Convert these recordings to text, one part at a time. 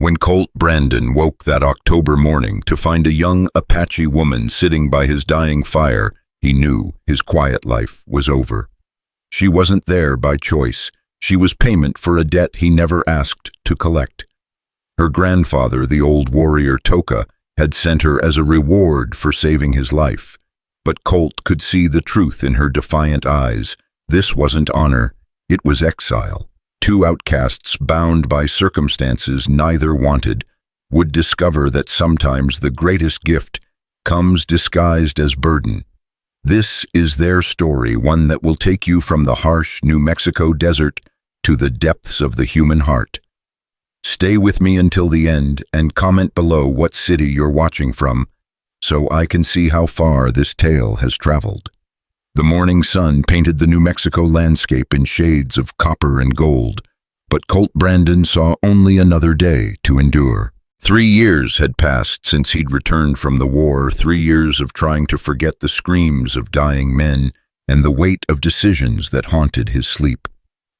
When Colt Brandon woke that October morning to find a young Apache woman sitting by his dying fire, he knew his quiet life was over. She wasn't there by choice. She was payment for a debt he never asked to collect. Her grandfather, the old warrior Toka, had sent her as a reward for saving his life. But Colt could see the truth in her defiant eyes. This wasn't honor, it was exile. Two outcasts bound by circumstances neither wanted would discover that sometimes the greatest gift comes disguised as burden. This is their story, one that will take you from the harsh New Mexico desert to the depths of the human heart. Stay with me until the end and comment below what city you're watching from, so I can see how far this tale has traveled. The morning sun painted the New Mexico landscape in shades of copper and gold, but Colt Brandon saw only another day to endure. 3 years had passed since he'd returned from the war, 3 years of trying to forget the screams of dying men and the weight of decisions that haunted his sleep.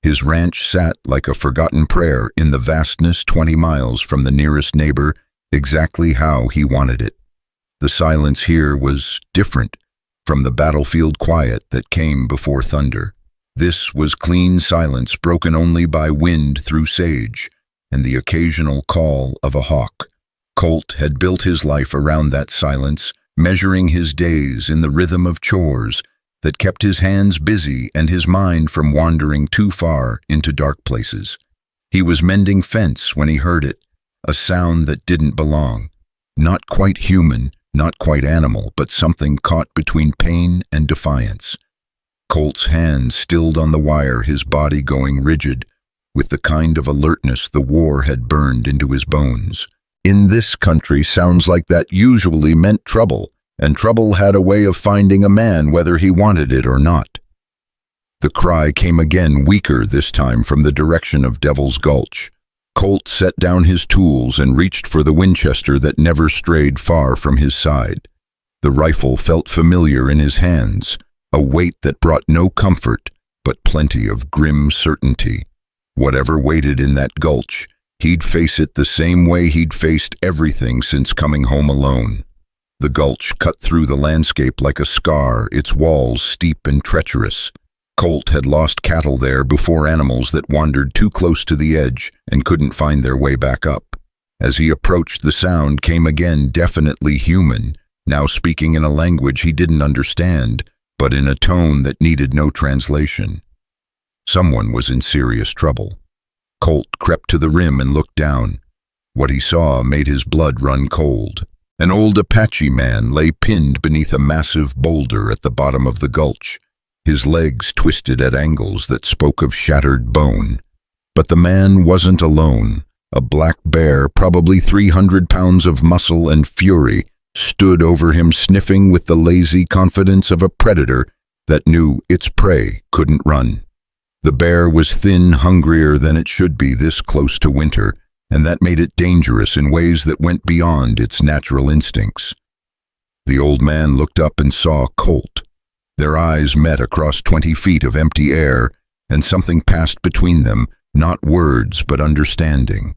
His ranch sat like a forgotten prayer in the vastness 20 miles from the nearest neighbor, exactly how he wanted it. The silence here was different from the battlefield quiet that came before thunder. This was clean silence, broken only by wind through sage and the occasional call of a hawk. Colt had built his life around that silence, measuring his days in the rhythm of chores that kept his hands busy and his mind from wandering too far into dark places. He was mending fence when he heard it, a sound that didn't belong. Not quite human, not quite animal, but something caught between pain and defiance. Colt's hands stilled on the wire, his body going rigid, with the kind of alertness the war had burned into his bones. In this country, sounds like that usually meant trouble, and trouble had a way of finding a man whether he wanted it or not. The cry came again, weaker this time from the direction of Devil's Gulch. Colt set down his tools and reached for the Winchester that never strayed far from his side. The rifle felt familiar in his hands, a weight that brought no comfort, but plenty of grim certainty. Whatever waited in that gulch, he'd face it the same way he'd faced everything since coming home alone. The gulch cut through the landscape like a scar, its walls steep and treacherous. Colt had lost cattle there before, animals that wandered too close to the edge and couldn't find their way back up. As he approached, the sound came again, definitely human, now speaking in a language he didn't understand, but in a tone that needed no translation. Someone was in serious trouble. Colt crept to the rim and looked down. What he saw made his blood run cold. An old Apache man lay pinned beneath a massive boulder at the bottom of the gulch, his legs twisted at angles that spoke of shattered bone. But the man wasn't alone. A black bear, probably 300 pounds of muscle and fury, stood over him, sniffing with the lazy confidence of a predator that knew its prey couldn't run. The bear was thin, hungrier than it should be this close to winter, and that made it dangerous in ways that went beyond its natural instincts. The old man looked up and saw Colt. Their eyes met across 20 feet of empty air, and something passed between them, not words but understanding.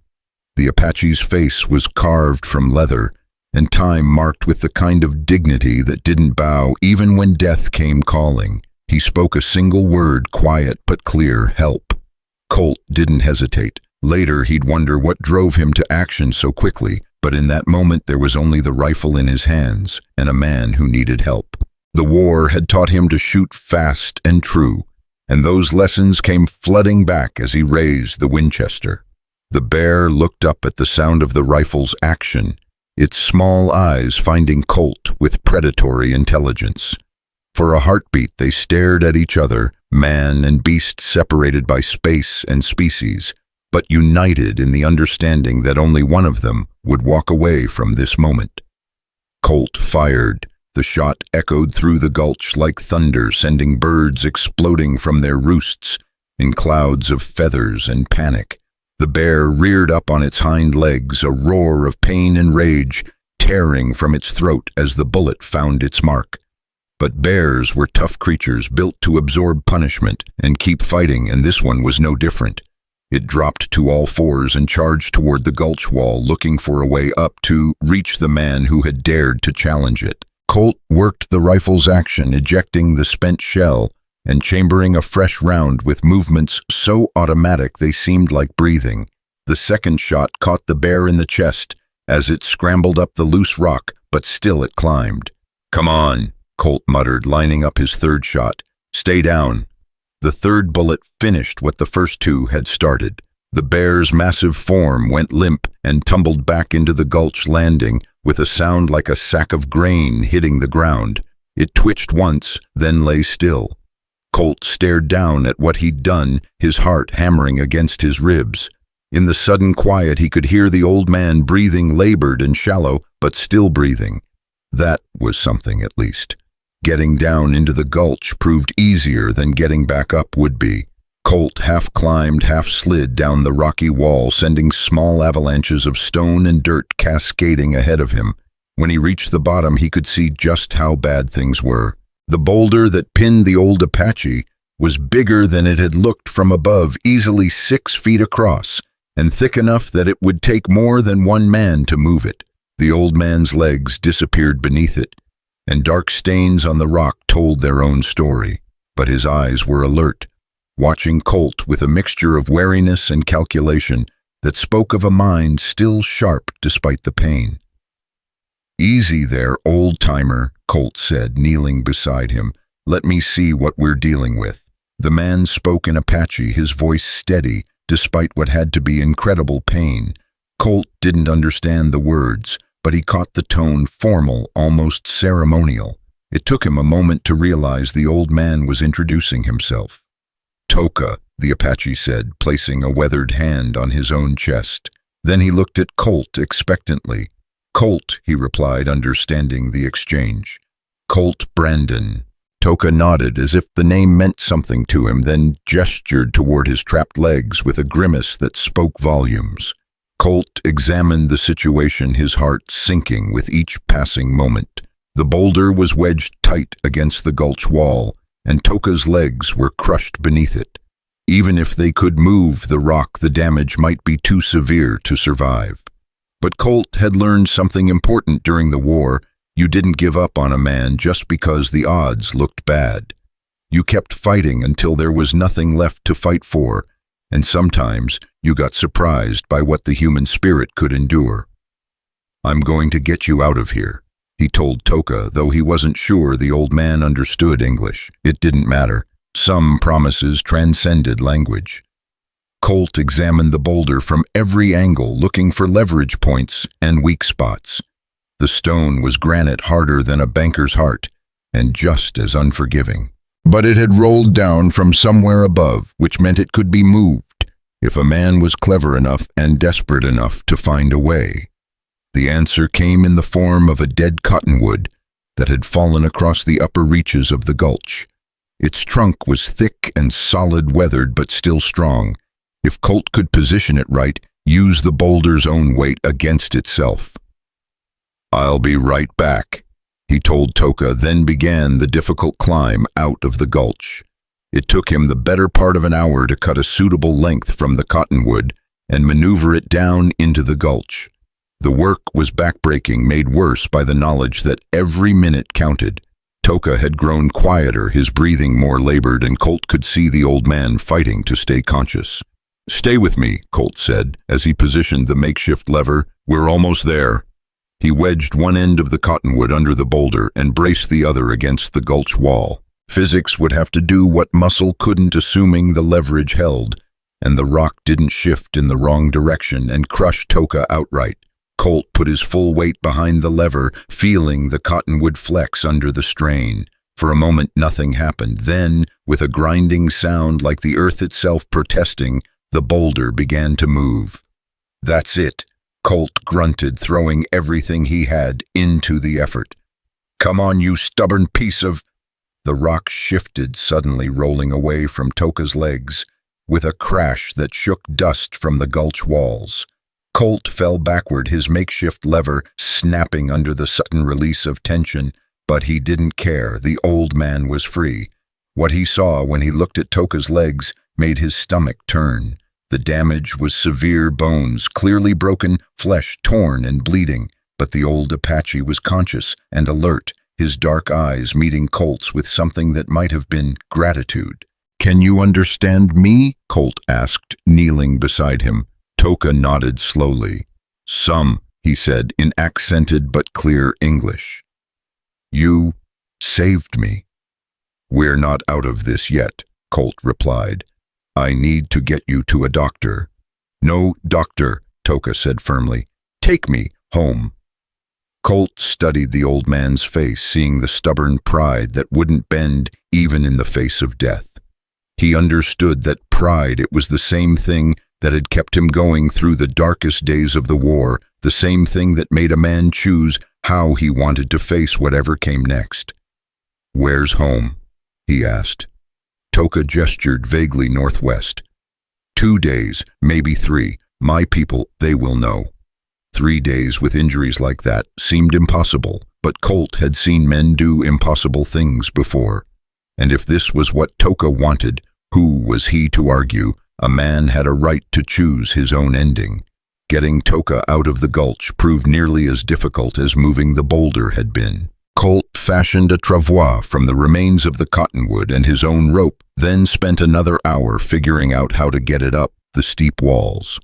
The Apache's face was carved from leather, and time marked with the kind of dignity that didn't bow even when death came calling. He spoke a single word, quiet but clear: help. Colt didn't hesitate. Later he'd wonder what drove him to action so quickly, but in that moment there was only the rifle in his hands and a man who needed help. The war had taught him to shoot fast and true, and those lessons came flooding back as he raised the Winchester. The bear looked up at the sound of the rifle's action, its small eyes finding Colt with predatory intelligence. For a heartbeat they stared at each other, man and beast separated by space and species, but united in the understanding that only one of them would walk away from this moment. Colt fired. The shot echoed through the gulch like thunder, sending birds exploding from their roosts in clouds of feathers and panic. The bear reared up on its hind legs, a roar of pain and rage tearing from its throat as the bullet found its mark. But bears were tough creatures built to absorb punishment and keep fighting, and this one was no different. It dropped to all fours and charged toward the gulch wall, looking for a way up to reach the man who had dared to challenge it. Colt worked the rifle's action, ejecting the spent shell and chambering a fresh round with movements so automatic they seemed like breathing. The second shot caught the bear in the chest as it scrambled up the loose rock, but still it climbed. "Come on," Colt muttered, lining up his third shot. "Stay down." The third bullet finished what the first two had started. The bear's massive form went limp and tumbled back into the gulch, landing with a sound like a sack of grain hitting the ground. It twitched once, then lay still. Colt stared down at what he'd done, his heart hammering against his ribs. In the sudden quiet, he could hear the old man breathing, labored and shallow, but still breathing. That was something, at least. Getting down into the gulch proved easier than getting back up would be. Colt half climbed, half slid down the rocky wall, sending small avalanches of stone and dirt cascading ahead of him. When he reached the bottom, he could see just how bad things were. The boulder that pinned the old Apache was bigger than it had looked from above, easily 6 feet across, and thick enough that it would take more than one man to move it. The old man's legs disappeared beneath it, and dark stains on the rock told their own story. But his eyes were alert, watching Colt with a mixture of wariness and calculation that spoke of a mind still sharp despite the pain. "Easy there, old-timer," Colt said, kneeling beside him. "Let me see what we're dealing with." The man spoke in Apache, his voice steady, despite what had to be incredible pain. Colt didn't understand the words, but he caught the tone, formal, almost ceremonial. It took him a moment to realize the old man was introducing himself. "Toka," the Apache said, placing a weathered hand on his own chest. Then he looked at Colt expectantly. "Colt," he replied, understanding the exchange. "Colt Brandon." Toka nodded as if the name meant something to him, then gestured toward his trapped legs with a grimace that spoke volumes. Colt examined the situation, his heart sinking with each passing moment. The boulder was wedged tight against the gulch wall, and Toka's legs were crushed beneath it. Even if they could move the rock, the damage might be too severe to survive. But Colt had learned something important during the war. You didn't give up on a man just because the odds looked bad. You kept fighting until there was nothing left to fight for, and sometimes you got surprised by what the human spirit could endure. "I'm going to get you out of here," he told Toka, though he wasn't sure the old man understood English. It didn't matter. Some promises transcended language. Colt examined the boulder from every angle, looking for leverage points and weak spots. The stone was granite, harder than a banker's heart, and just as unforgiving. But it had rolled down from somewhere above, which meant it could be moved, if a man was clever enough and desperate enough to find a way. The answer came in the form of a dead cottonwood that had fallen across the upper reaches of the gulch. Its trunk was thick and solid, weathered but still strong. If Colt could position it right, use the boulder's own weight against itself. "I'll be right back," he told Toka, then began the difficult climb out of the gulch. It took him the better part of an hour to cut a suitable length from the cottonwood and maneuver it down into the gulch. The work was backbreaking, made worse by the knowledge that every minute counted. Toka had grown quieter, his breathing more labored, and Colt could see the old man fighting to stay conscious. "Stay with me," Colt said, as he positioned the makeshift lever. "We're almost there." He wedged one end of the cottonwood under the boulder and braced the other against the gulch wall. Physics would have to do what muscle couldn't, assuming the leverage held, and the rock didn't shift in the wrong direction and crush Toka outright. Colt put his full weight behind the lever, feeling the cottonwood flex under the strain. For a moment, nothing happened. Then, with a grinding sound like the earth itself protesting, the boulder began to move. "That's it," Colt grunted, throwing everything he had into the effort. "Come on, you stubborn piece of—" The rock shifted, suddenly rolling away from Toka's legs, with a crash that shook dust from the gulch walls. Colt fell backward, his makeshift lever snapping under the sudden release of tension, but he didn't care. The old man was free. What he saw when he looked at Toka's legs made his stomach turn. The damage was severe: bones clearly broken, flesh torn and bleeding. But the old Apache was conscious and alert, his dark eyes meeting Colt's with something that might have been gratitude. "Can you understand me?" Colt asked, kneeling beside him. Toka nodded slowly. "Some," he said in accented but clear English. "You saved me." "We're not out of this yet," Colt replied. "I need to get you to a doctor." "No doctor," Toka said firmly. "Take me home." Colt studied the old man's face, seeing the stubborn pride that wouldn't bend even in the face of death. He understood that pride, it was the same thing that had kept him going through the darkest days of the war, the same thing that made a man choose how he wanted to face whatever came next. "Where's home?" he asked. Toka gestured vaguely northwest. 2 days, maybe 3. My people, they will know." 3 days with injuries like that seemed impossible, but Colt had seen men do impossible things before. And if this was what Toka wanted, who was he to argue? A man had a right to choose his own ending. Getting Toka out of the gulch proved nearly as difficult as moving the boulder had been. Colt fashioned a travois from the remains of the cottonwood and his own rope, then spent another hour figuring out how to get it up the steep walls.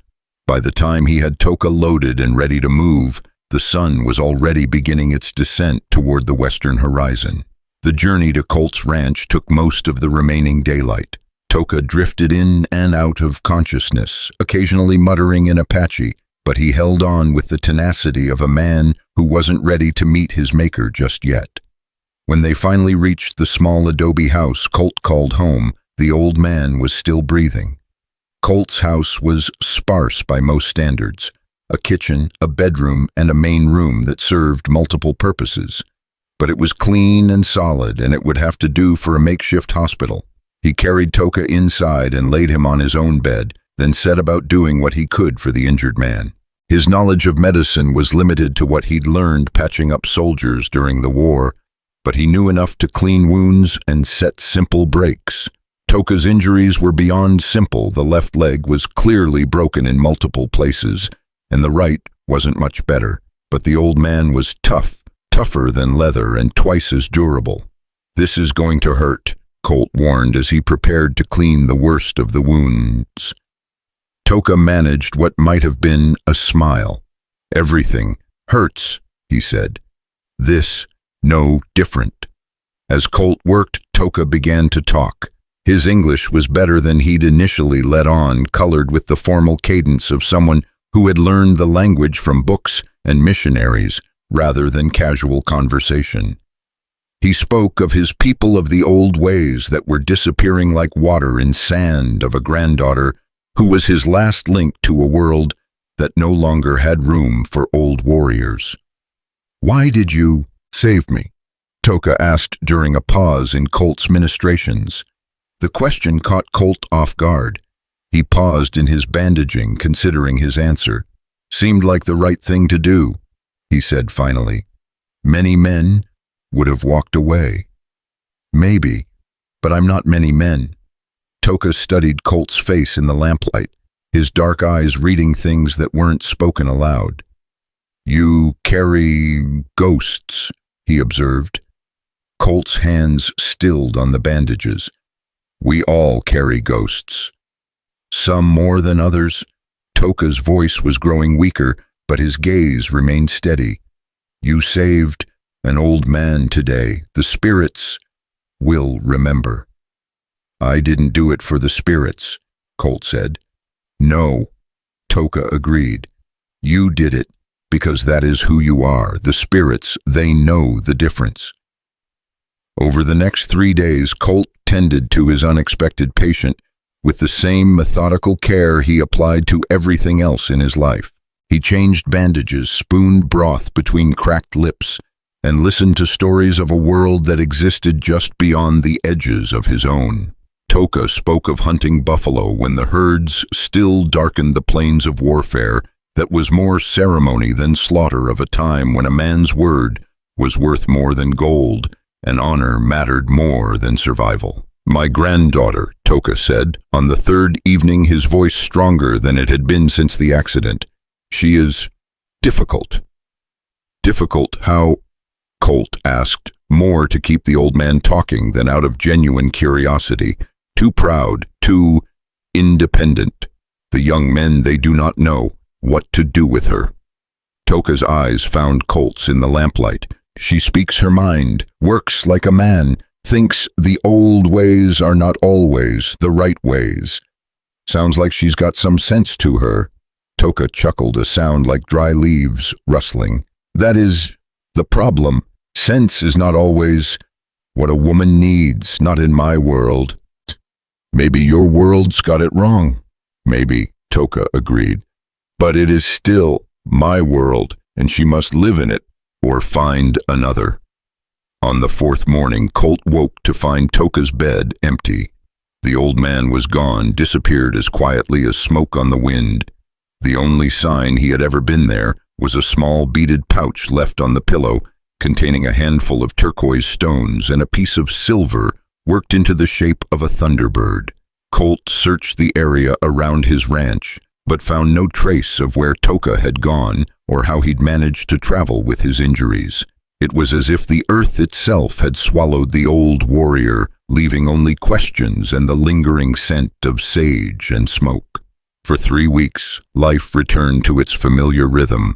By the time he had Toka loaded and ready to move, the sun was already beginning its descent toward the western horizon. The journey to Colt's ranch took most of the remaining daylight. Toka drifted in and out of consciousness, occasionally muttering in Apache, but he held on with the tenacity of a man who wasn't ready to meet his maker just yet. When they finally reached the small adobe house Colt called home, the old man was still breathing. Colt's house was sparse by most standards: a kitchen, a bedroom, and a main room that served multiple purposes. But it was clean and solid, and it would have to do for a makeshift hospital. He carried Toka inside and laid him on his own bed, then set about doing what he could for the injured man. His knowledge of medicine was limited to what he'd learned patching up soldiers during the war, but he knew enough to clean wounds and set simple breaks. Toka's injuries were beyond simple. The left leg was clearly broken in multiple places, and the right wasn't much better. But the old man was tough, tougher than leather and twice as durable. "This is going to hurt," Colt warned as he prepared to clean the worst of the wounds. Toka managed what might have been a smile. "Everything hurts," he said. "This, no different." As Colt worked, Toka began to talk. His English was better than he'd initially let on, colored with the formal cadence of someone who had learned the language from books and missionaries rather than casual conversation. He spoke of his people, of the old ways that were disappearing like water in sand, of a granddaughter who was his last link to a world that no longer had room for old warriors. "Why did you save me?" Toka asked during a pause in Colt's ministrations. The question caught Colt off guard. He paused in his bandaging, considering his answer. "Seemed like the right thing to do," he said finally. "Many men would have walked away." "Maybe, but I'm not many men." Toka studied Colt's face in the lamplight, his dark eyes reading things that weren't spoken aloud. "You carry ghosts," he observed. Colt's hands stilled on the bandages. "We all carry ghosts. Some more than others." Toka's voice was growing weaker, but his gaze remained steady. "You saved an old man today. The spirits will remember." "I didn't do it for the spirits," Colt said. "No," Toka agreed. "You did it because that is who you are. The spirits, they know the difference." Over the next 3 days, Colt tended to his unexpected patient with the same methodical care he applied to everything else in his life. He changed bandages, spooned broth between cracked lips, and listened to stories of a world that existed just beyond the edges of his own. Toka spoke of hunting buffalo when the herds still darkened the plains of warfare that was more ceremony than slaughter, of a time when a man's word was worth more than gold and honor mattered more than survival. My granddaughter, Toka said, on the third evening, his voice stronger than it had been since the accident. She is difficult. Difficult how? Colt asked, more to keep the old man talking than out of genuine curiosity. Too proud, too independent. The young men, they do not know what to do with her. Toka's eyes found Colt's in the lamplight. She speaks her mind, works like a man, thinks the old ways are not always the right ways. Sounds like she's got some sense to her. Toka chuckled, a sound like dry leaves rustling. That is the problem. Sense is not always what a woman needs, not in my world. Maybe your world's got it wrong. Maybe, Toka agreed. But it is still my world, and she must live in it or find another. On the fourth morning, Colt woke to find Toka's bed empty. The old man was gone, disappeared as quietly as smoke on the wind. The only sign he had ever been there was a small beaded pouch left on the pillow, containing a handful of turquoise stones and a piece of silver worked into the shape of a thunderbird. Colt searched the area around his ranch, but found no trace of where Toka had gone or how he'd managed to travel with his injuries. It was as if the earth itself had swallowed the old warrior, leaving only questions and the lingering scent of sage and smoke. For 3 weeks, life returned to its familiar rhythm.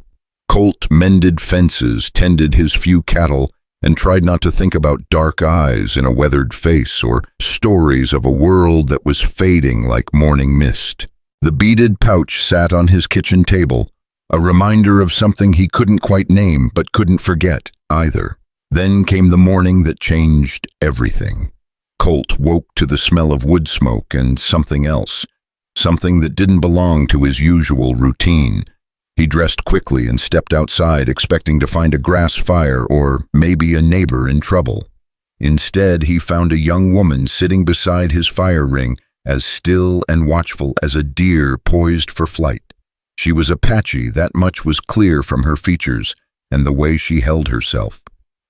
Colt mended fences, tended his few cattle, and tried not to think about dark eyes in a weathered face or stories of a world that was fading like morning mist. The beaded pouch sat on his kitchen table, a reminder of something he couldn't quite name but couldn't forget either. Then came the morning that changed everything. Colt woke to the smell of wood smoke and something else, something that didn't belong to his usual routine. He dressed quickly and stepped outside, expecting to find a grass fire or maybe a neighbor in trouble. Instead, he found a young woman sitting beside his fire ring, as still and watchful as a deer poised for flight. She was Apache, that much was clear from her features and the way she held herself.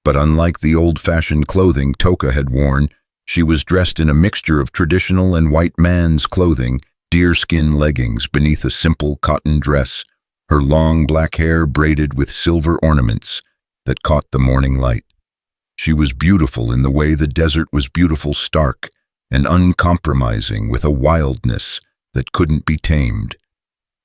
But unlike the old-fashioned clothing Toka had worn, she was dressed in a mixture of traditional and white man's clothing, deerskin leggings beneath a simple cotton dress, her long black hair braided with silver ornaments that caught the morning light. She was beautiful in the way the desert was beautiful, stark and uncompromising, with a wildness that couldn't be tamed.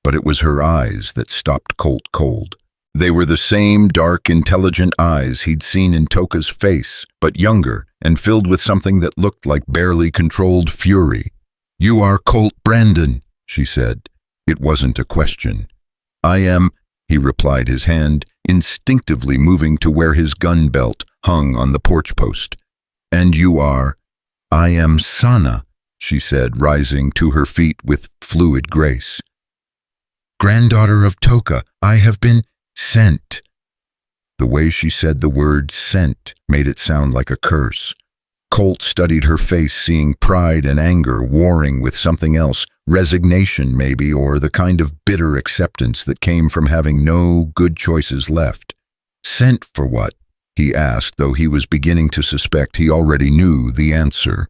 But it was her eyes that stopped Colt cold. They were the same dark, intelligent eyes he'd seen in Toka's face, but younger and filled with something that looked like barely controlled fury. "You are Colt Brandon," she said. It wasn't a question. "I am," he replied, his hand instinctively moving to where his gun belt hung on the porch post. "And you are?" "I am Sana," she said, rising to her feet with fluid grace. "Granddaughter of Toka, I have been sent." The way she said the word sent made it sound like a curse. Colt studied her face, seeing pride and anger warring with something else, resignation maybe, or the kind of bitter acceptance that came from having no good choices left. "Sent for what?" he asked, though he was beginning to suspect he already knew the answer.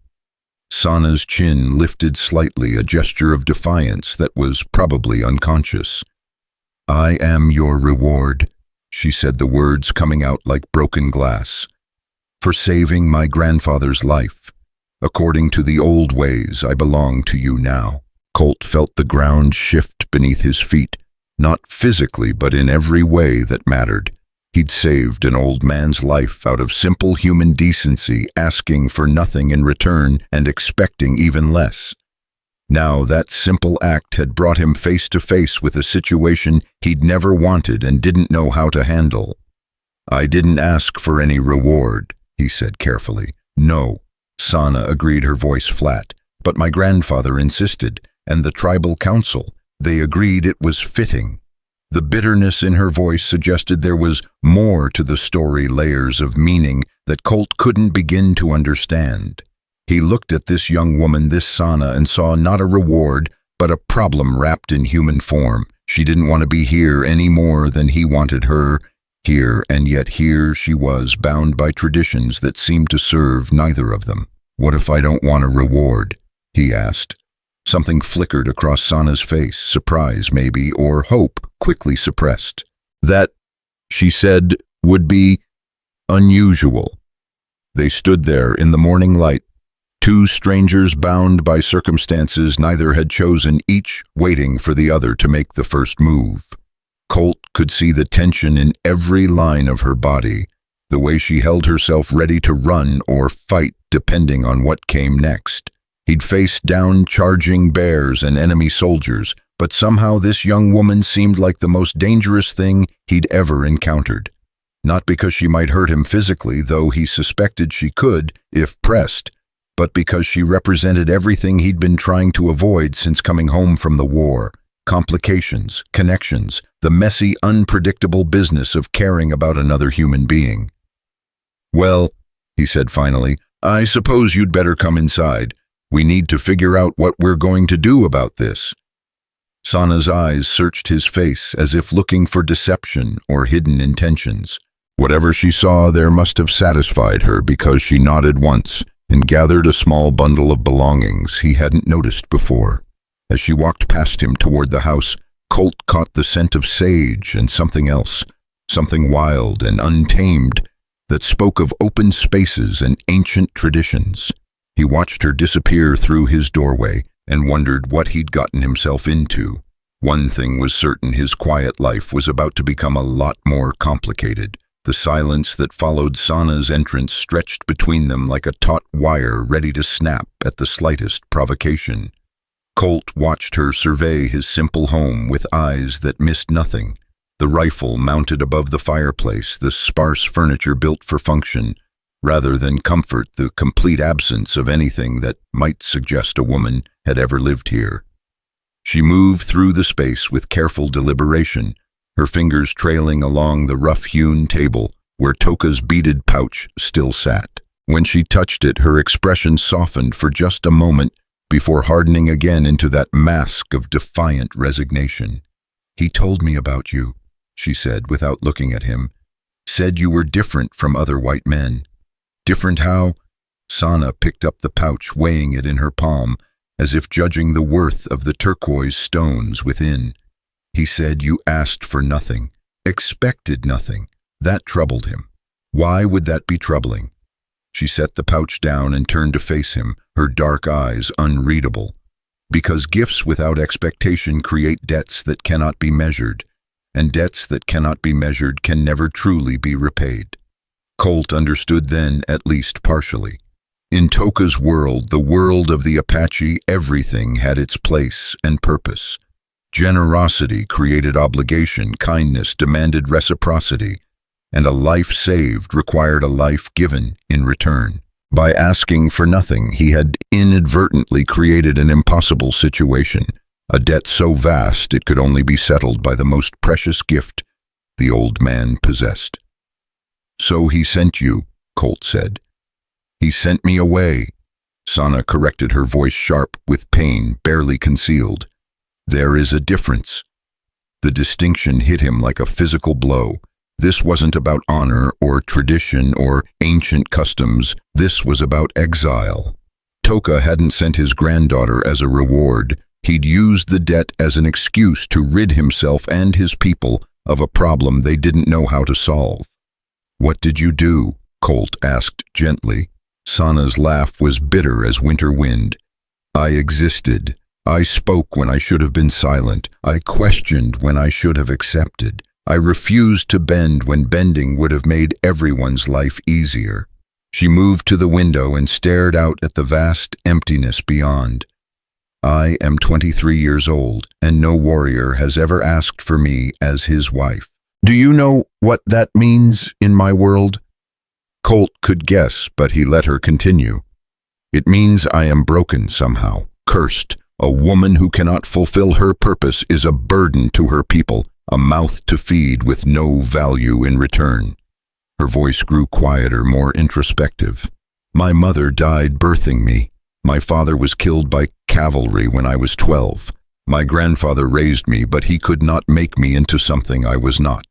Sana's chin lifted slightly, a gesture of defiance that was probably unconscious. "I am your reward," she said, the words coming out like broken glass. "For saving my grandfather's life. According to the old ways, I belong to you now." Colt felt the ground shift beneath his feet, not physically, but in every way that mattered. He'd saved an old man's life out of simple human decency, asking for nothing in return and expecting even less. Now that simple act had brought him face to face with a situation he'd never wanted and didn't know how to handle. "I didn't ask for any reward," he said carefully. "No," Sana agreed, her voice flat. "But my grandfather insisted, and the tribal council, they agreed it was fitting." The bitterness in her voice suggested there was more to the story, layers of meaning that Colt couldn't begin to understand. He looked at this young woman, this Sana, and saw not a reward, but a problem wrapped in human form. She didn't want to be here any more than he wanted her here, and yet here she was, bound by traditions that seemed to serve neither of them. What if I don't want a reward? He asked. Something flickered across Sana's face, surprise maybe, or hope, quickly suppressed. That, she said, would be unusual. They stood there in the morning light, two strangers bound by circumstances neither had chosen, each waiting for the other to make the first move. Colt could see the tension in every line of her body, the way she held herself ready to run or fight depending on what came next. He'd faced down charging bears and enemy soldiers, but somehow this young woman seemed like the most dangerous thing he'd ever encountered. Not because she might hurt him physically, though he suspected she could, if pressed, but because she represented everything he'd been trying to avoid since coming home from the war. Complications, connections, the messy, unpredictable business of caring about another human being. "Well," he said finally, "I suppose you'd better come inside. We need to figure out what we're going to do about this." Sana's eyes searched his face as if looking for deception or hidden intentions. Whatever she saw there must have satisfied her, because she nodded once and gathered a small bundle of belongings he hadn't noticed before. As she walked past him toward the house, Colt caught the scent of sage and something else, something wild and untamed that spoke of open spaces and ancient traditions. He watched her disappear through his doorway and wondered what he'd gotten himself into. One thing was certain: his quiet life was about to become a lot more complicated. The silence that followed Sana's entrance stretched between them like a taut wire ready to snap at the slightest provocation. Colt watched her survey his simple home with eyes that missed nothing. The rifle mounted above the fireplace, the sparse furniture built for function, rather than comfort, the complete absence of anything that might suggest a woman had ever lived here. She moved through the space with careful deliberation, her fingers trailing along the rough-hewn table where Toka's beaded pouch still sat. When she touched it, her expression softened for just a moment before hardening again into that mask of defiant resignation. "He told me about you," she said without looking at him. "Said you were different from other white men." "Different how?" Sana picked up the pouch, weighing it in her palm, as if judging the worth of the turquoise stones within. "He said you asked for nothing, expected nothing." That troubled him. Why would that be troubling? She set the pouch down and turned to face him, her dark eyes unreadable. Because gifts without expectation create debts that cannot be measured, and debts that cannot be measured can never truly be repaid. Colt understood then, at least partially. In Toka's world, the world of the Apache, everything had its place and purpose. Generosity created obligation, kindness demanded reciprocity, and a life saved required a life given in return. By asking for nothing, he had inadvertently created an impossible situation, a debt so vast it could only be settled by the most precious gift the old man possessed. "So he sent you," Colt said. "He sent me away." Sana corrected, her voice sharp with pain barely concealed. "There is a difference." The distinction hit him like a physical blow. This wasn't about honor or tradition or ancient customs. This was about exile. Toka hadn't sent his granddaughter as a reward. He'd used the debt as an excuse to rid himself and his people of a problem they didn't know how to solve. "What did you do?" Colt asked gently. Sana's laugh was bitter as winter wind. "I existed. I spoke when I should have been silent. I questioned when I should have accepted. I refused to bend when bending would have made everyone's life easier." She moved to the window and stared out at the vast emptiness beyond. "I am 23 years old, and no warrior has ever asked for me as his wife. Do you know what that means in my world?" Colt could guess, but he let her continue. "It means I am broken somehow, cursed. A woman who cannot fulfill her purpose is a burden to her people, a mouth to feed with no value in return." Her voice grew quieter, more introspective. "My mother died birthing me. My father was killed by cavalry when I was 12. My grandfather raised me, but he could not make me into something I was not.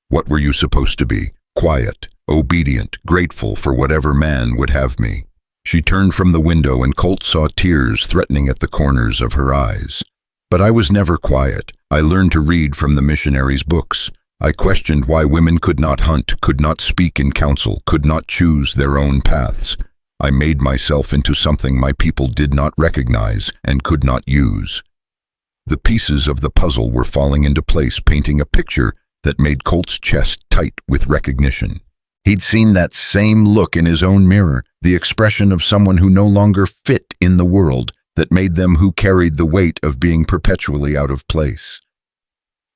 What were you supposed to be? Quiet, obedient, grateful for whatever man would have me." She turned from the window and Colt saw tears threatening at the corners of her eyes. But I was never quiet. I learned to read from the missionaries' books. I questioned why women could not hunt, could not speak in council, could not choose their own paths. I made myself into something my people did not recognize and could not use. The pieces of the puzzle were falling into place, painting a picture that made Colt's chest tight with recognition. He'd seen that same look in his own mirror, the expression of someone who no longer fit in the world, that made them who carried the weight of being perpetually out of place.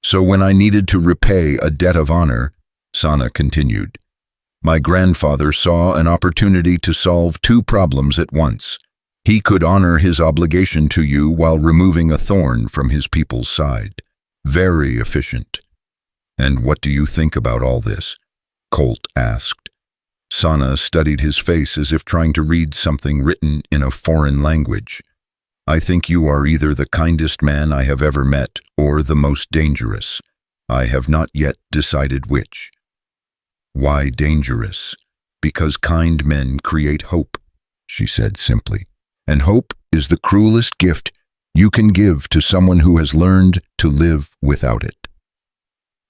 So when I needed to repay a debt of honor, Sana continued, my grandfather saw an opportunity to solve two problems at once. He could honor his obligation to you while removing a thorn from his people's side. Very efficient. And what do you think about all this? Colt asked. Sana studied his face as if trying to read something written in a foreign language. I think you are either the kindest man I have ever met or the most dangerous. I have not yet decided which. Why dangerous? Because kind men create hope, she said simply. And hope is the cruelest gift you can give to someone who has learned to live without it.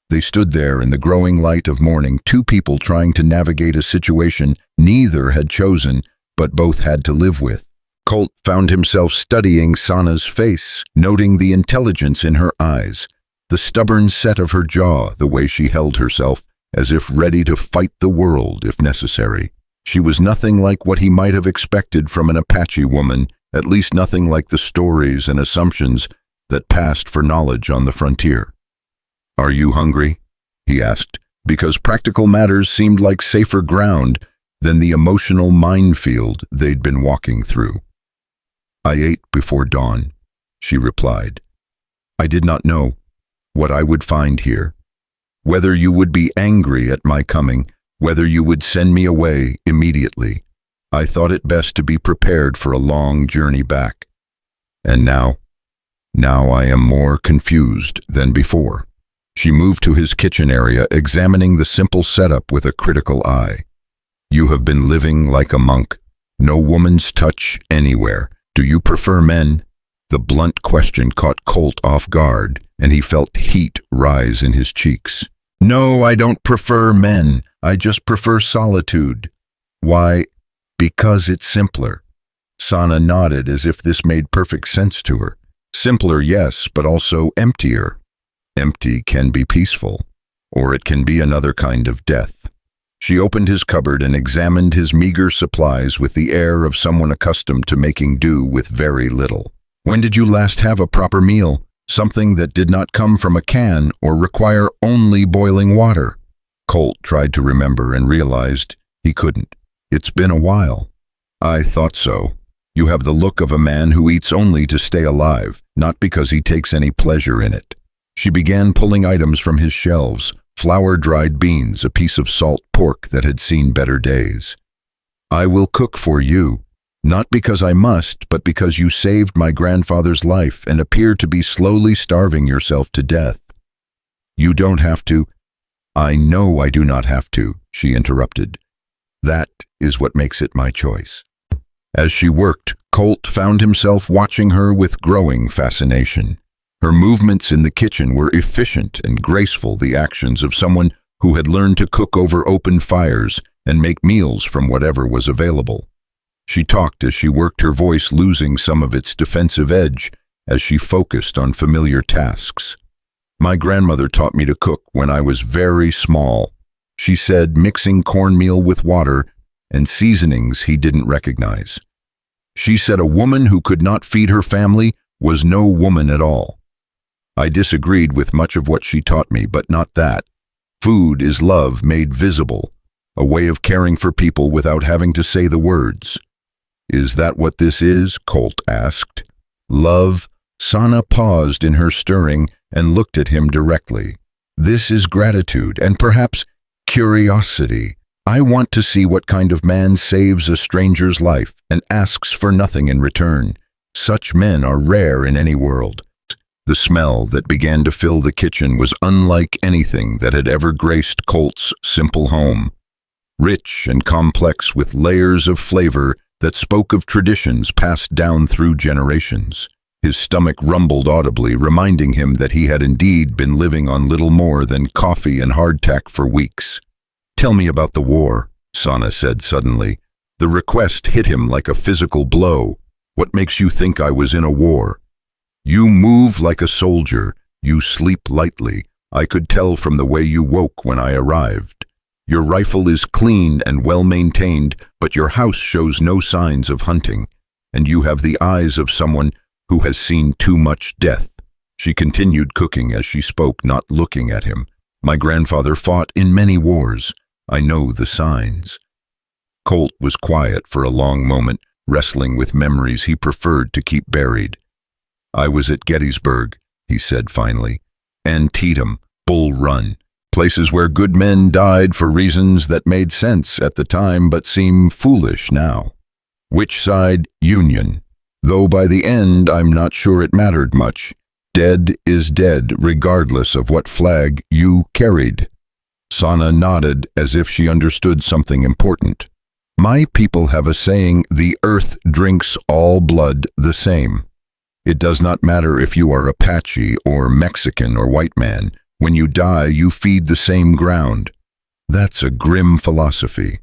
They stood there in the growing light of morning, two people trying to navigate a situation neither had chosen, but both had to live with. Colt found himself studying Sana's face, noting the intelligence in her eyes, the stubborn set of her jaw, the way she held herself, as if ready to fight the world if necessary. She was nothing like what he might have expected from an Apache woman, at least nothing like the stories and assumptions that passed for knowledge on the frontier. Are you hungry? He asked, because practical matters seemed like safer ground than the emotional minefield they'd been walking through. I ate before dawn, she replied. I did not know what I would find here. Whether you would be angry at my coming, whether you would send me away immediately. I thought it best to be prepared for a long journey back. And now I am more confused than before. She moved to his kitchen area, examining the simple setup with a critical eye. You have been living like a monk. No woman's touch anywhere. Do you prefer men? The blunt question caught Colt off guard, and he felt heat rise in his cheeks. No, I don't prefer men. I just prefer solitude. Why? Because it's simpler. Sana nodded as if this made perfect sense to her. Simpler, yes, but also emptier. Empty can be peaceful, or it can be another kind of death. She opened his cupboard and examined his meager supplies with the air of someone accustomed to making do with very little. When did you last have a proper meal? Something that did not come from a can or require only boiling water? Colt tried to remember and realized he couldn't. It's been a while. I thought so. You have the look of a man who eats only to stay alive, not because he takes any pleasure in it. She began pulling items from his shelves, flour-dried beans, a piece of salt pork that had seen better days. I will cook for you, not because I must, but because you saved my grandfather's life and appear to be slowly starving yourself to death. You don't have to. I know I do not have to, she interrupted. That is what makes it my choice. As she worked, Colt found himself watching her with growing fascination. Her movements in the kitchen were efficient and graceful, the actions of someone who had learned to cook over open fires and make meals from whatever was available. She talked as she worked, her voice losing some of its defensive edge as she focused on familiar tasks. My grandmother taught me to cook when I was very small, she said, mixing cornmeal with water and seasonings he didn't recognize. She said a woman who could not feed her family was no woman at all. I disagreed with much of what she taught me, but not that. Food is love made visible, a way of caring for people without having to say the words. Is that what this is? Colt asked. Love? Sana paused in her stirring and looked at him directly. This is gratitude and perhaps curiosity. I want to see what kind of man saves a stranger's life and asks for nothing in return. Such men are rare in any world. The smell that began to fill the kitchen was unlike anything that had ever graced Colt's simple home. Rich and complex with layers of flavor that spoke of traditions passed down through generations. His stomach rumbled audibly, reminding him that he had indeed been living on little more than coffee and hardtack for weeks. "Tell me about the war," Sana said suddenly. The request hit him like a physical blow. "What makes you think I was in a war?" "You move like a soldier. You sleep lightly. I could tell from the way you woke when I arrived. Your rifle is clean and well-maintained, but your house shows no signs of hunting, and you have the eyes of someone who has seen too much death." She continued cooking as she spoke, not looking at him. "My grandfather fought in many wars. I know the signs." Colt was quiet for a long moment, wrestling with memories he preferred to keep buried. "I was at Gettysburg," he said finally, "Antietam, Bull Run, places where good men died for reasons that made sense at the time but seem foolish now. Which side? Union. Though by the end I'm not sure it mattered much. Dead is dead regardless of what flag you carried." Sana nodded as if she understood something important. "My people have a saying, the earth drinks all blood the same. It does not matter if you are Apache or Mexican or white man. When you die, you feed the same ground." That's a grim philosophy,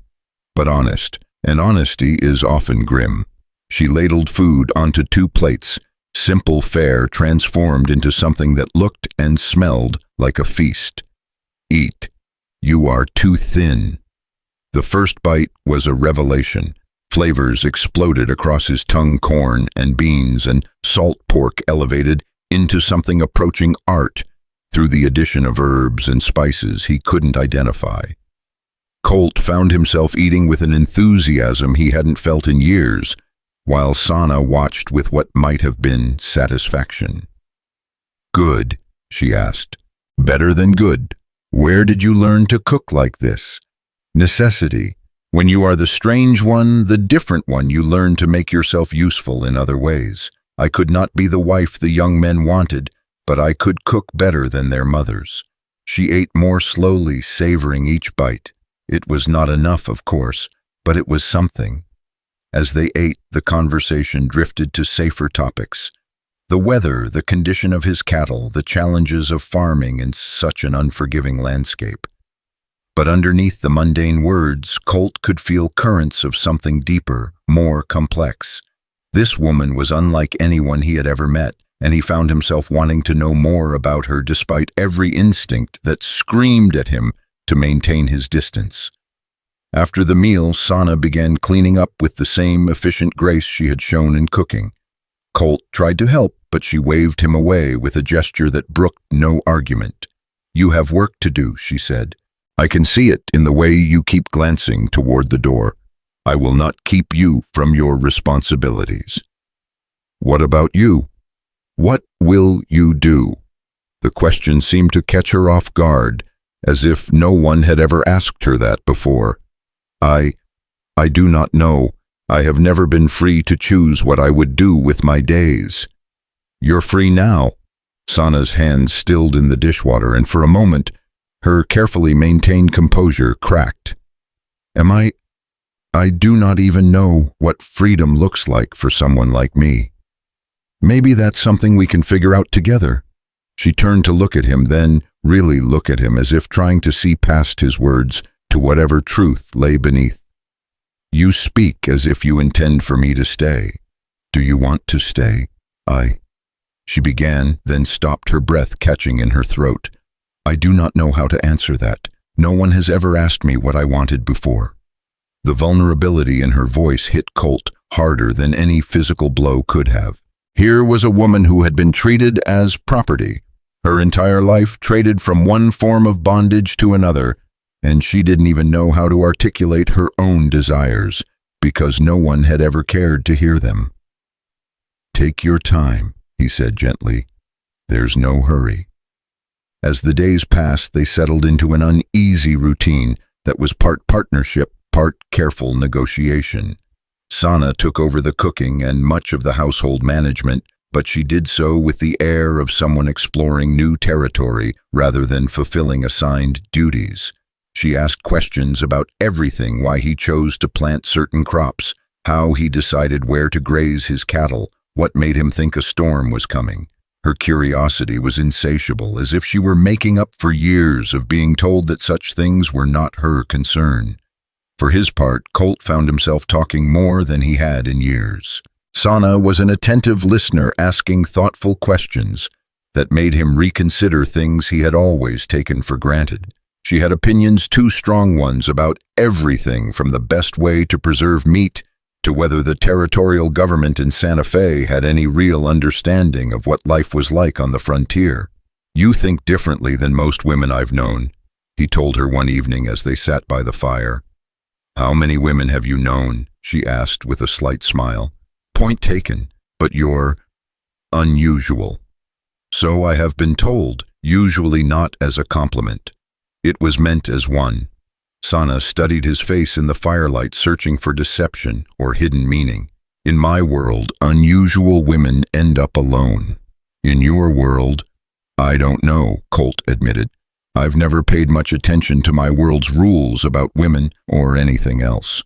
but honest, and honesty is often grim. She ladled food onto 2 plates, simple fare transformed into something that looked and smelled like a feast. "Eat. You are too thin." The first bite was a revelation. Flavors exploded across his tongue, corn and beans and salt pork elevated into something approaching art through the addition of herbs and spices he couldn't identify. Colt found himself eating with an enthusiasm he hadn't felt in years, while Sana watched with what might have been satisfaction. "Good?" she asked. "Better than good. Where did you learn to cook like this?" "Necessity. When you are the strange one, the different one, you learn to make yourself useful in other ways. I could not be the wife the young men wanted, but I could cook better than their mothers." She ate more slowly, savoring each bite. It was not enough, of course, but it was something. As they ate, the conversation drifted to safer topics. The weather, the condition of his cattle, the challenges of farming in such an unforgiving landscape. But underneath the mundane words, Colt could feel currents of something deeper, more complex. This woman was unlike anyone he had ever met, and he found himself wanting to know more about her despite every instinct that screamed at him to maintain his distance. After the meal, Sana began cleaning up with the same efficient grace she had shown in cooking. Colt tried to help, but she waved him away with a gesture that brooked no argument. "You have work to do," she said. "I can see it in the way you keep glancing toward the door. I will not keep you from your responsibilities." "What about you? What will you do?" The question seemed to catch her off guard, as if no one had ever asked her that before. I do not know. I have never been free to choose what I would do with my days." "You're free now." Sana's hand stilled in the dishwater, and for a moment, her carefully maintained composure cracked. I do not even know what freedom looks like for someone like me. Maybe that's something we can figure out together." She turned to look at him, then really look at him as if trying to see past his words to whatever truth lay beneath. "You speak as if you intend for me to stay. Do you want to stay?" She began, then stopped, her breath catching in her throat. "I do not know how to answer that. No one has ever asked me what I wanted before." The vulnerability in her voice hit Colt harder than any physical blow could have. Here was a woman who had been treated as property, her entire life traded from one form of bondage to another, and she didn't even know how to articulate her own desires, because no one had ever cared to hear them. "Take your time," he said gently. "There's no hurry." As the days passed, they settled into an uneasy routine that was part partnership, part careful negotiation. Sana took over the cooking and much of the household management, but she did so with the air of someone exploring new territory rather than fulfilling assigned duties. She asked questions about everything: why he chose to plant certain crops, How he decided where to graze his cattle, what made him think a storm was coming. Her curiosity was insatiable, as if she were making up for years of being told that such things were not her concern. For his part, Colt found himself talking more than he had in years. Sana was an attentive listener, asking thoughtful questions that made him reconsider things he had always taken for granted. She had opinions, too strong ones, about everything from the best way to preserve meat to whether the territorial government in Santa Fe had any real understanding of what life was like on the frontier. "You think differently than most women I've known," he told her one evening as they sat by the fire. "How many women have you known?" she asked with a slight smile. "Point taken, but you're unusual." "So I have been told, usually not as a compliment." It was meant as one. Sana studied his face in the firelight, searching for deception or hidden meaning. "In my world, unusual women end up alone. In your world, I don't know," Colt admitted. "I've never paid much attention to my world's rules about women or anything else.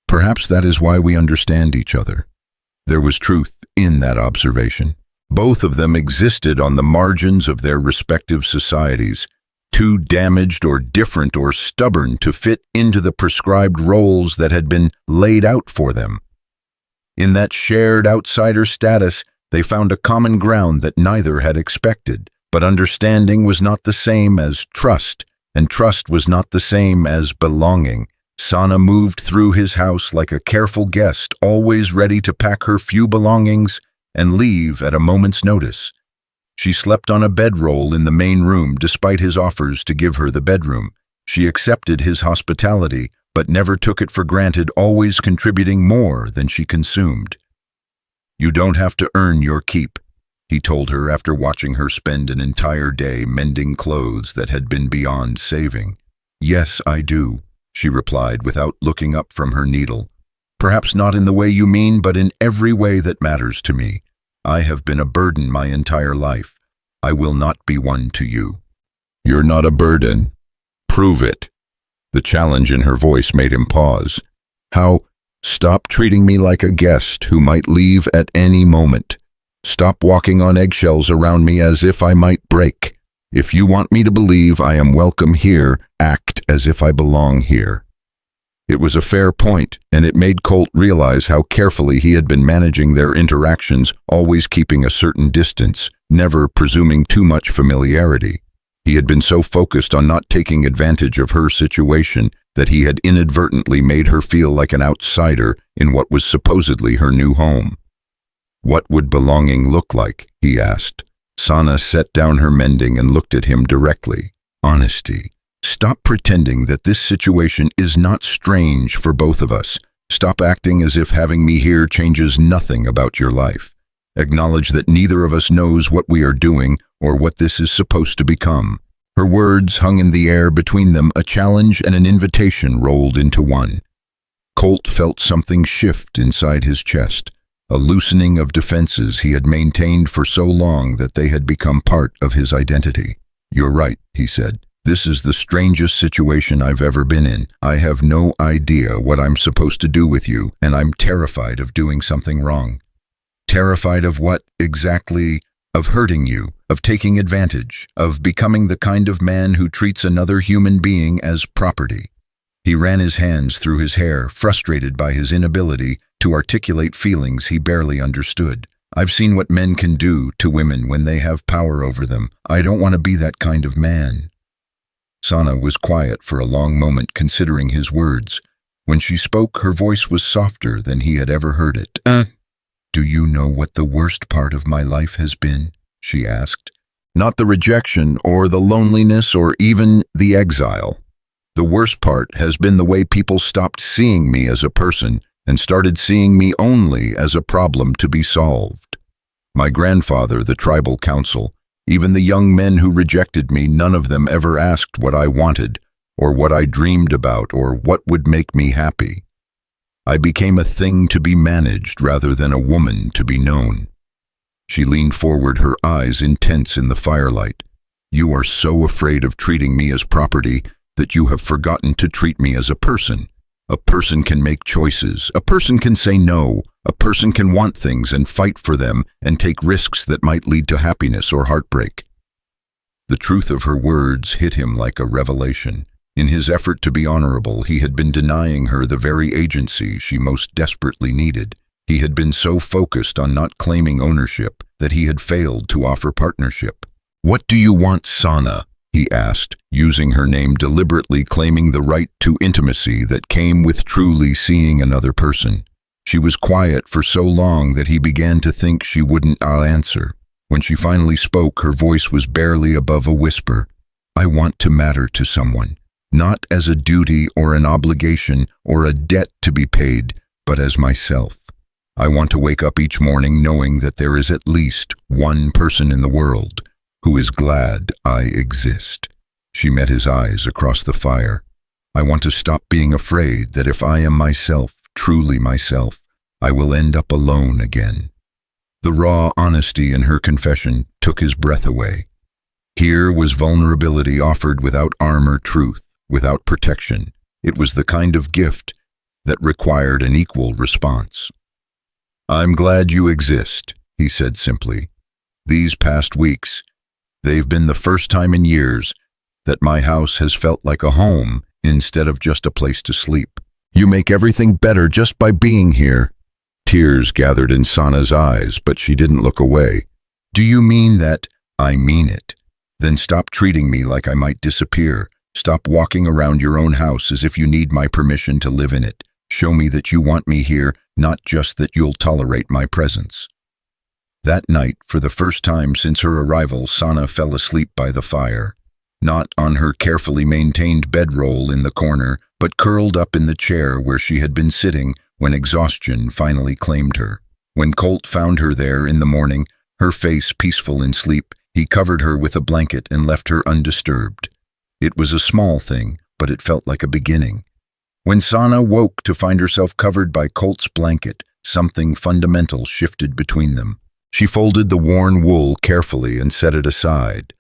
Perhaps that is why we understand each other." There was truth in that observation. Both of them existed on the margins of their respective societies, too damaged or different or stubborn to fit into the prescribed roles that had been laid out for them. In that shared outsider status, they found a common ground that neither had expected. But understanding was not the same as trust, and trust was not the same as belonging. Sana moved through his house like a careful guest, always ready to pack her few belongings and leave at a moment's notice. She slept on a bedroll in the main room despite his offers to give her the bedroom. She accepted his hospitality, but never took it for granted, always contributing more than she consumed. "You don't have to earn your keep," he told her after watching her spend an entire day mending clothes that had been beyond saving. "Yes, I do," she replied without looking up from her needle. "Perhaps not in the way you mean, but in every way that matters to me. I have been a burden my entire life. I will not be one to you." "You're not a burden. Prove it." The challenge in her voice made him pause. "How? Stop treating me like a guest who might leave at any moment. Stop walking on eggshells around me as if I might break. If you want me to believe I am welcome here, act as if I belong here." It was a fair point, and it made Colt realize how carefully he had been managing their interactions, always keeping a certain distance, never presuming too much familiarity. He had been so focused on not taking advantage of her situation that he had inadvertently made her feel like an outsider in what was supposedly her new home. "What would belonging look like?" he asked. Sana set down her mending and looked at him directly. "Honesty. Stop pretending that this situation is not strange for both of us. Stop acting as if having me here changes nothing about your life. Acknowledge that neither of us knows what we are doing or what this is supposed to become." Her words hung in the air between them, a challenge and an invitation rolled into one. Colt felt something shift inside his chest, a loosening of defenses he had maintained for so long that they had become part of his identity. "You're right," he said. "This is the strangest situation I've ever been in. I have no idea what I'm supposed to do with you, and I'm terrified of doing something wrong." "Terrified of what, exactly?" "Of hurting you, of taking advantage, of becoming the kind of man who treats another human being as property." He ran his hands through his hair, frustrated by his inability to articulate feelings he barely understood. "I've seen what men can do to women when they have power over them. I don't want to be that kind of man." Sana was quiet for a long moment, considering his words. When she spoke, her voice was softer than he had ever heard it. "Do you know what the worst part of my life has been?" she asked. "Not the rejection or the loneliness or even the exile. The worst part has been the way people stopped seeing me as a person and started seeing me only as a problem to be solved. My grandfather, the tribal council, even the young men who rejected me, none of them ever asked what I wanted, or what I dreamed about, or what would make me happy. I became a thing to be managed rather than a woman to be known." She leaned forward, her eyes intense in the firelight. "You are so afraid of treating me as property that you have forgotten to treat me as a person. A person can make choices. A person can say no. A person can want things and fight for them and take risks that might lead to happiness or heartbreak. The truth of her words hit him like a revelation. In his effort to be honorable, he had been denying her the very agency she most desperately needed. He had been so focused on not claiming ownership that he had failed to offer partnership. "What do you want, Sana?" he asked, using her name deliberately, claiming the right to intimacy that came with truly seeing another person. She was quiet for so long that he began to think she wouldn't answer. When she finally spoke, her voice was barely above a whisper. "I want to matter to someone, not as a duty or an obligation or a debt to be paid, but as myself. I want to wake up each morning knowing that there is at least one person in the world who is glad I exist." She met his eyes across the fire. "I want to stop being afraid that if I am myself, truly myself, I will end up alone again." The raw honesty in her confession took his breath away. Here was vulnerability offered without armor, truth, without protection. It was the kind of gift that required an equal response. "I'm glad you exist," he said simply. "These past weeks, they've been the first time in years that my house has felt like a home instead of just a place to sleep. You make everything better just by being here." Tears gathered in Sana's eyes, but she didn't look away. "Do you mean that?" "I mean it. Then stop treating me like I might disappear. Stop walking around your own house as if you need my permission to live in it. Show me that you want me here, not just that you'll tolerate my presence." That night, for the first time since her arrival, Sana fell asleep by the fire. Not on her carefully maintained bedroll in the corner, but curled up in the chair where she had been sitting when exhaustion finally claimed her. When Colt found her there in the morning, her face peaceful in sleep, he covered her with a blanket and left her undisturbed. It was a small thing, but it felt like a beginning. When Sana woke to find herself covered by Colt's blanket, something fundamental shifted between them. She folded the worn wool carefully and set it aside.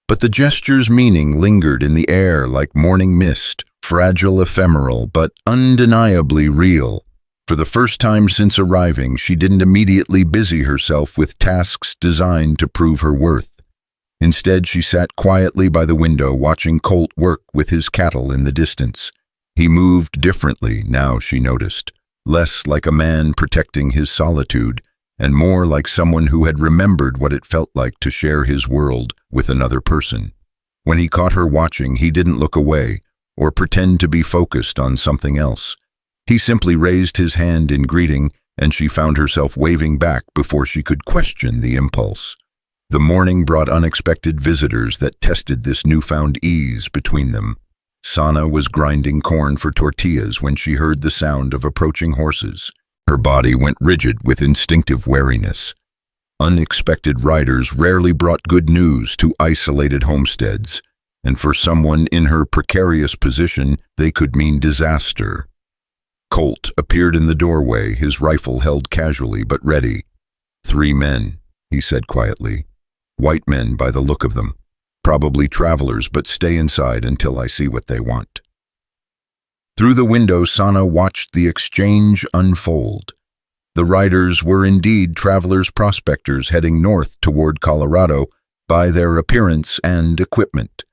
But the gesture's meaning lingered in the air like morning mist, fragile, ephemeral, but undeniably real. For the first time since arriving, she didn't immediately busy herself with tasks designed to prove her worth. Instead, she sat quietly by the window watching Colt work with his cattle in the distance. He moved differently now, she noticed, less like a man protecting his solitude, and more like someone who had remembered what it felt like to share his world with another person. When he caught her watching, he didn't look away or pretend to be focused on something else. He simply raised his hand in greeting, and she found herself waving back before she could question the impulse. The morning brought unexpected visitors that tested this newfound ease between them. Sana was grinding corn for tortillas when she heard the sound of approaching horses. Her body went rigid with instinctive wariness. Unexpected riders rarely brought good news to isolated homesteads, and for someone in her precarious position, they could mean disaster. Colt appeared in the doorway, his rifle held casually but ready. "3 men," he said quietly. "White men by the look of them. Probably travelers, but stay inside until I see what they want." Through the window, Sana watched the exchange unfold. The riders were indeed travelers, prospectors heading north toward Colorado by their appearance and equipment.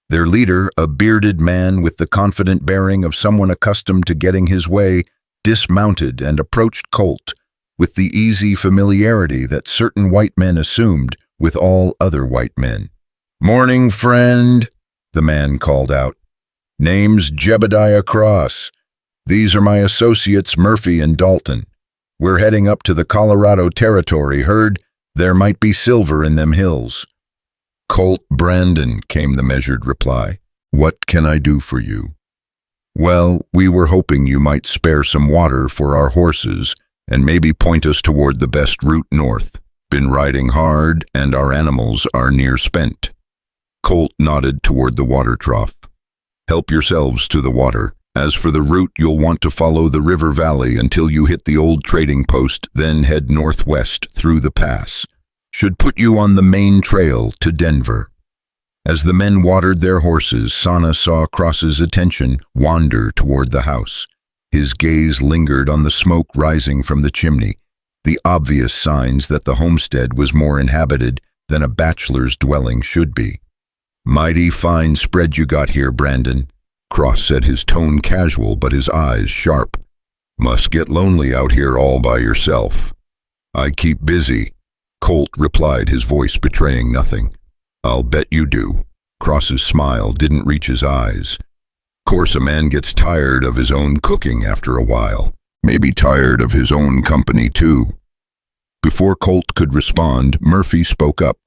Their leader, a bearded man with the confident bearing of someone accustomed to getting his way, dismounted and approached Colt with the easy familiarity that certain white men assumed with all other white men. "Morning, friend," the man called out. "Name's Jebediah Cross. These are my associates Murphy and Dalton. We're heading up to the Colorado Territory. Heard there might be silver in them hills." "Colt Brandon," came the measured reply. "What can I do for you?" "Well, we were hoping you might spare some water for our horses and maybe point us toward the best route north. Been riding hard and our animals are near spent." Colt nodded toward the water trough. "Help yourselves to the water. As for the route, you'll want to follow the river valley until you hit the old trading post, then head northwest through the pass. Should put you on the main trail to Denver." As the men watered their horses, Sana saw Cross's attention wander toward the house. His gaze lingered on the smoke rising from the chimney, the obvious signs that the homestead was more inhabited than a bachelor's dwelling should be. "Mighty fine spread you got here, Brandon," Cross said, his tone casual but his eyes sharp. "Must get lonely out here all by yourself." "I keep busy," Colt replied, his voice betraying nothing. "I'll bet you do." Cross's smile didn't reach his eyes. "Course a man gets tired of his own cooking after a while. Maybe tired of his own company too." Before Colt could respond, Murphy spoke up.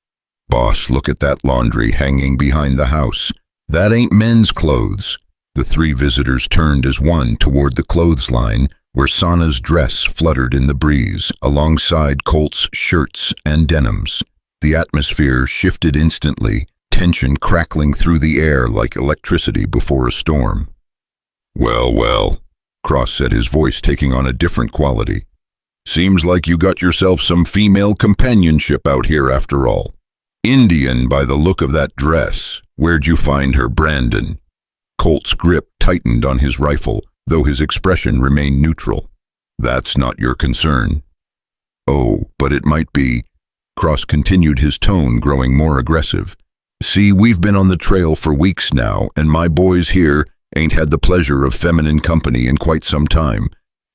"Boss, look at that laundry hanging behind the house. That ain't men's clothes." The three visitors turned as one toward the clothesline, where Sana's dress fluttered in the breeze, alongside Colt's shirts and denims. The atmosphere shifted instantly, tension crackling through the air like electricity before a storm. "Well, well," Cross said, his voice taking on a different quality. "Seems like you got yourself some female companionship out here after all. Indian by the look of that dress. Where'd you find her, Brandon?" Colt's grip tightened on his rifle, though his expression remained neutral. "That's not your concern." "Oh, but it might be." Cross continued, his tone growing more aggressive. "See, we've been on the trail for weeks now, and my boys here ain't had the pleasure of feminine company in quite some time.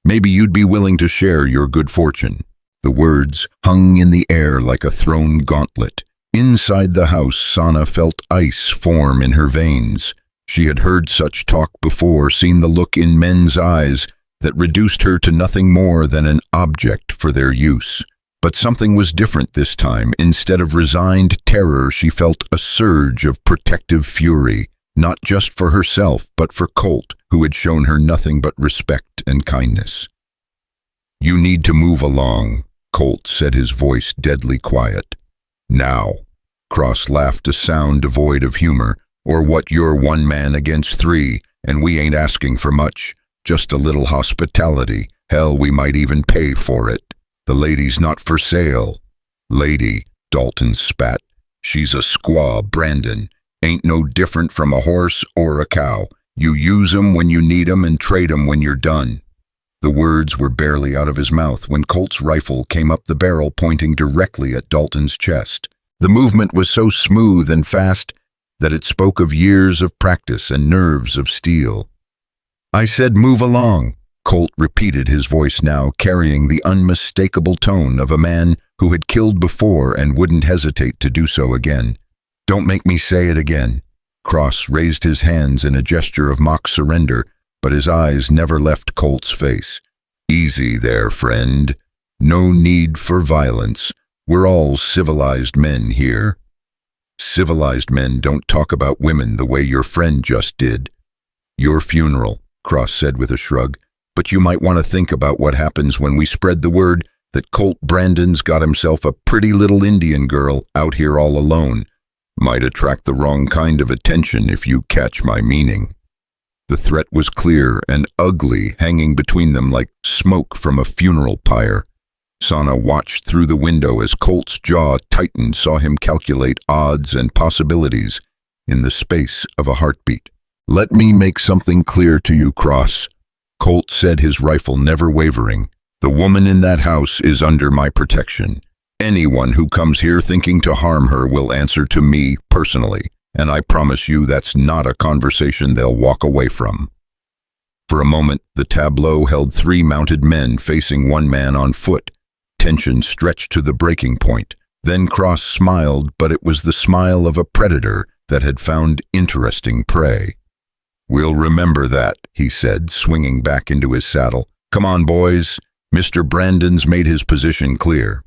Maybe you'd be willing to share your good fortune." The words hung in the air like a thrown gauntlet. Inside the house, Sana felt ice form in her veins. She had heard such talk before, seen the look in men's eyes that reduced her to nothing more than an object for their use. But something was different this time. Instead of resigned terror, she felt a surge of protective fury, not just for herself, but for Colt, who had shown her nothing but respect and kindness. "You need to move along," Colt said, his voice deadly quiet. "Now." Cross laughed, a sound devoid of humor. "Or what, you're one man against three, and we ain't asking for much. Just a little hospitality. Hell, we might even pay for it. The lady's not for sale." "Lady," Dalton spat. "She's a squaw, Brandon. Ain't no different from a horse or a cow. You use 'em when you need 'em and trade 'em when you're done." The words were barely out of his mouth when Colt's rifle came up the barrel, pointing directly at Dalton's chest. The movement was so smooth and fast that it spoke of years of practice and nerves of steel. "I said move along," Colt repeated, his voice now carrying the unmistakable tone of a man who had killed before and wouldn't hesitate to do so again. "Don't make me say it again." Cross raised his hands in a gesture of mock surrender, but his eyes never left Colt's face. "Easy there, friend. No need for violence. We're all civilized men here." "Civilized men don't talk about women the way your friend just did." "Your funeral," Cross said with a shrug, "but you might want to think about what happens when we spread the word that Colt Brandon's got himself a pretty little Indian girl out here all alone. Might attract the wrong kind of attention, if you catch my meaning." The threat was clear and ugly, hanging between them like smoke from a funeral pyre. Sana watched through the window as Colt's jaw tightened, saw him calculate odds and possibilities in the space of a heartbeat. "Let me make something clear to you, Cross," Colt said, his rifle never wavering. "The woman in that house is under my protection. Anyone who comes here thinking to harm her will answer to me personally, and I promise you that's not a conversation they'll walk away from." For a moment, the tableau held three mounted men facing one man on foot. Tension stretched to the breaking point. Then Cross smiled, but it was the smile of a predator that had found interesting prey. "We'll remember that," he said, swinging back into his saddle. "Come on, boys. Mr. Brandon's made his position clear."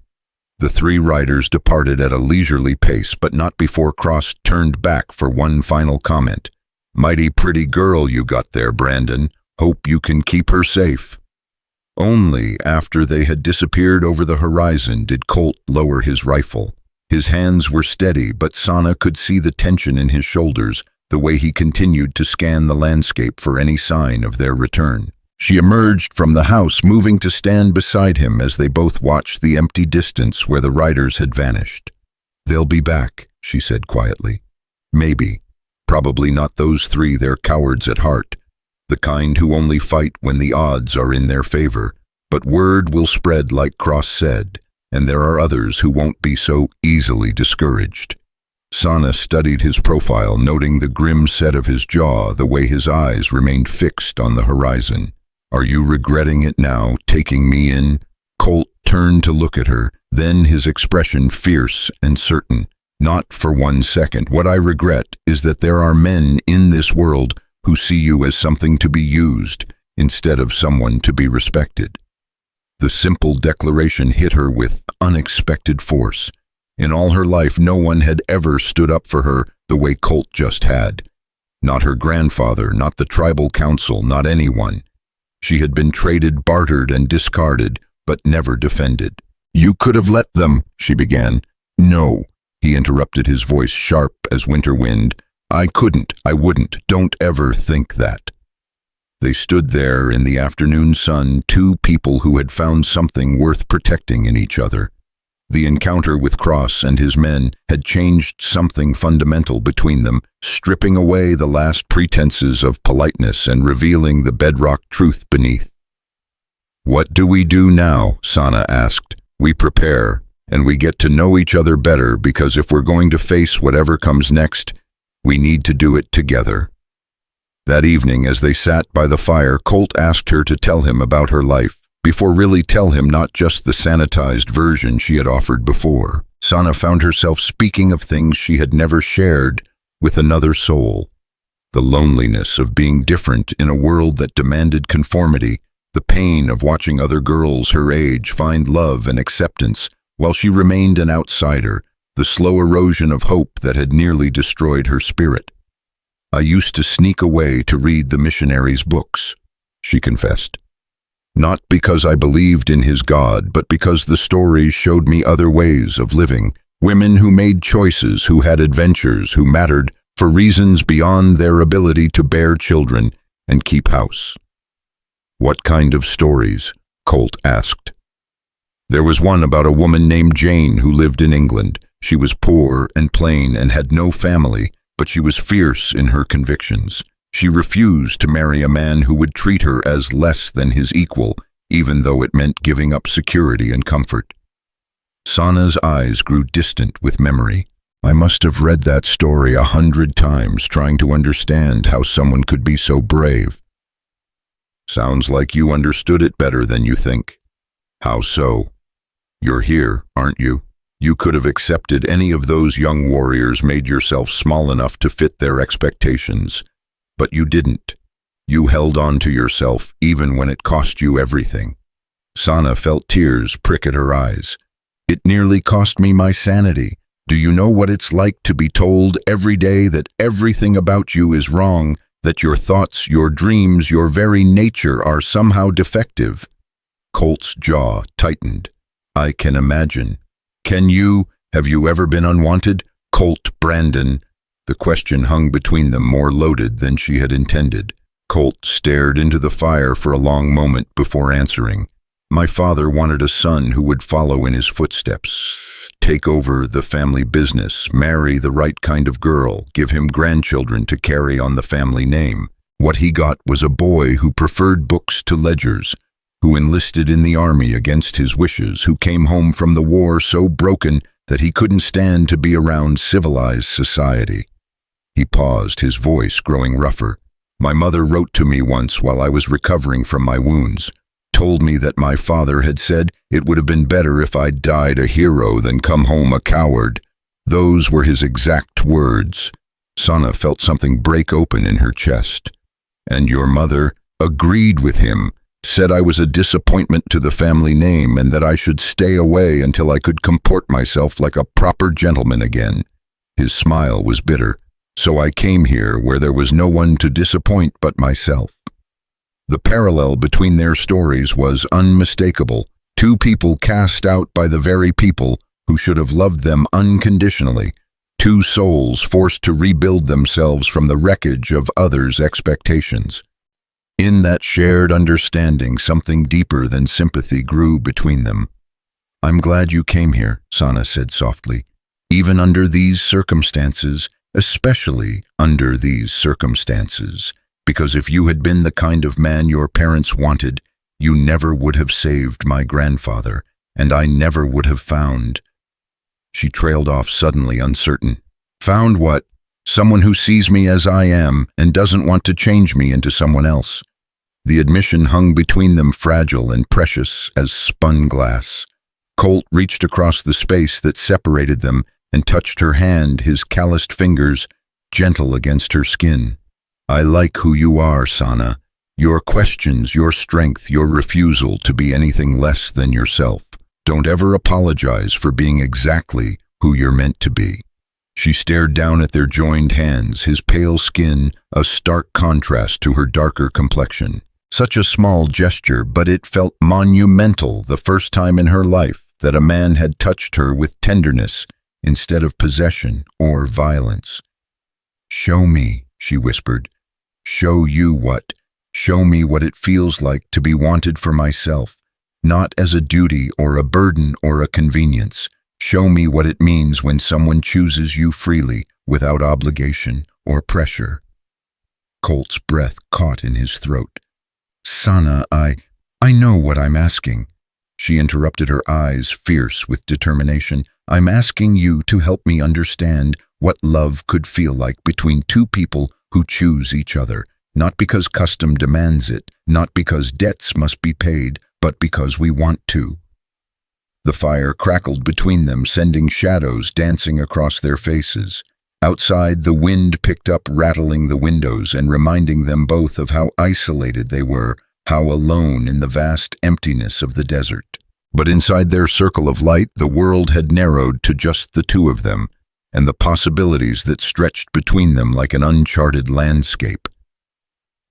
The three riders departed at a leisurely pace, but not before Cross turned back for one final comment. "Mighty pretty girl you got there, Brandon. Hope you can keep her safe." Only after they had disappeared over the horizon did Colt lower his rifle. His hands were steady, but Sana could see the tension in his shoulders, the way he continued to scan the landscape for any sign of their return. She emerged from the house, moving to stand beside him as they both watched the empty distance where the riders had vanished. "They'll be back," she said quietly. "Maybe. Probably not those three, they're cowards at heart." the kind who only fight when the odds are in their favor. But word will spread like Cross said, and there are others who won't be so easily discouraged. Sana studied his profile, noting the grim set of his jaw, the way his eyes remained fixed on the horizon. Are you regretting it now, taking me in? Colt turned to look at her, then his expression fierce and certain. Not for 1 second. What I regret is that there are men in this world who see you as something to be used instead of someone to be respected. The simple declaration hit her with unexpected force. In all her life, no one had ever stood up for her the way Colt just had. Not her grandfather, not the tribal council, not anyone. She had been traded, bartered, and discarded, but never defended. You could have let them, she began. No, he interrupted, his voice sharp as winter wind. I couldn't, I wouldn't, don't ever think that. They stood there in the afternoon sun, two people who had found something worth protecting in each other. The encounter with Cross and his men had changed something fundamental between them, stripping away the last pretenses of politeness and revealing the bedrock truth beneath. What do we do now? Sana asked. We prepare, and we get to know each other better, because if we're going to face whatever comes next, we need to do it together. That evening, as they sat by the fire, Colt asked her to tell him about her life, before really tell him not just the sanitized version she had offered before. Sana found herself speaking of things she had never shared with another soul. The loneliness of being different in a world that demanded conformity, the pain of watching other girls her age find love and acceptance while she remained an outsider, the slow erosion of hope that had nearly destroyed her spirit. I used to sneak away to read the missionary's books, she confessed. Not because I believed in his God, but because the stories showed me other ways of living, women who made choices, who had adventures, who mattered for reasons beyond their ability to bear children and keep house. What kind of stories? Colt asked. There was one about a woman named Jane who lived in England. She was poor and plain and had no family, but she was fierce in her convictions. She refused to marry a man who would treat her as less than his equal, even though it meant giving up security and comfort. Sana's eyes grew distant with memory. I must have read that story 100 times, trying to understand how someone could be so brave. Sounds like you understood it better than you think. How so? You're here, aren't you? You could have accepted any of those young warriors, made yourself small enough to fit their expectations. But you didn't. You held on to yourself even when it cost you everything. Sana felt tears prick at her eyes. It nearly cost me my sanity. Do you know what it's like to be told every day that everything about you is wrong, that your thoughts, your dreams, your very nature are somehow defective? Colt's jaw tightened. I can imagine. Can you? Have you ever been unwanted? Colt Brandon. The question hung between them, more loaded than she had intended. Colt stared into the fire for a long moment before answering. My father wanted a son who would follow in his footsteps, take over the family business, marry the right kind of girl, give him grandchildren to carry on the family name. What he got was a boy who preferred books to ledgers, who enlisted in the army against his wishes, who came home from the war so broken that he couldn't stand to be around civilized society. He paused, his voice growing rougher. My mother wrote to me once while I was recovering from my wounds, told me that my father had said it would have been better if I'd died a hero than come home a coward. Those were his exact words. Sana felt something break open in her chest. And your mother agreed with him, said I was a disappointment to the family name and that I should stay away until I could comport myself like a proper gentleman again. His smile was bitter. So I came here where there was no one to disappoint but myself. The parallel between their stories was unmistakable. Two people cast out by the very people who should have loved them unconditionally. Two souls forced to rebuild themselves from the wreckage of others' expectations. In that shared understanding, something deeper than sympathy grew between them. I'm glad you came here, Sana said softly. Even under these circumstances, especially under these circumstances, because if you had been the kind of man your parents wanted, you never would have saved my grandfather, and I never would have found." She trailed off suddenly, uncertain. "Found what? Someone who sees me as I am and doesn't want to change me into someone else." The admission hung between them, fragile and precious as spun glass. Colt reached across the space that separated them and touched her hand, his calloused fingers gentle against her skin. "I like who you are, Sana. Your questions, your strength, your refusal to be anything less than yourself. Don't ever apologize for being exactly who you're meant to be." She stared down at their joined hands, his pale skin a stark contrast to her darker complexion. Such a small gesture, but it felt monumental, the first time in her life that a man had touched her with tenderness instead of possession or violence. "Show me," she whispered. "Show you what? Show me what it feels like to be wanted for myself, not as a duty or a burden or a convenience. Show me what it means when someone chooses you freely, without obligation or pressure." Colt's breath caught in his throat. "Sana, I know what I'm asking." She interrupted, her eyes fierce with determination. "I'm asking you to help me understand what love could feel like between two people who choose each other, not because custom demands it, not because debts must be paid, but because we want to." The fire crackled between them, sending shadows dancing across their faces. Outside, the wind picked up, rattling the windows and reminding them both of how isolated they were, how alone in the vast emptiness of the desert. But inside their circle of light, the world had narrowed to just the two of them, and the possibilities that stretched between them like an uncharted landscape.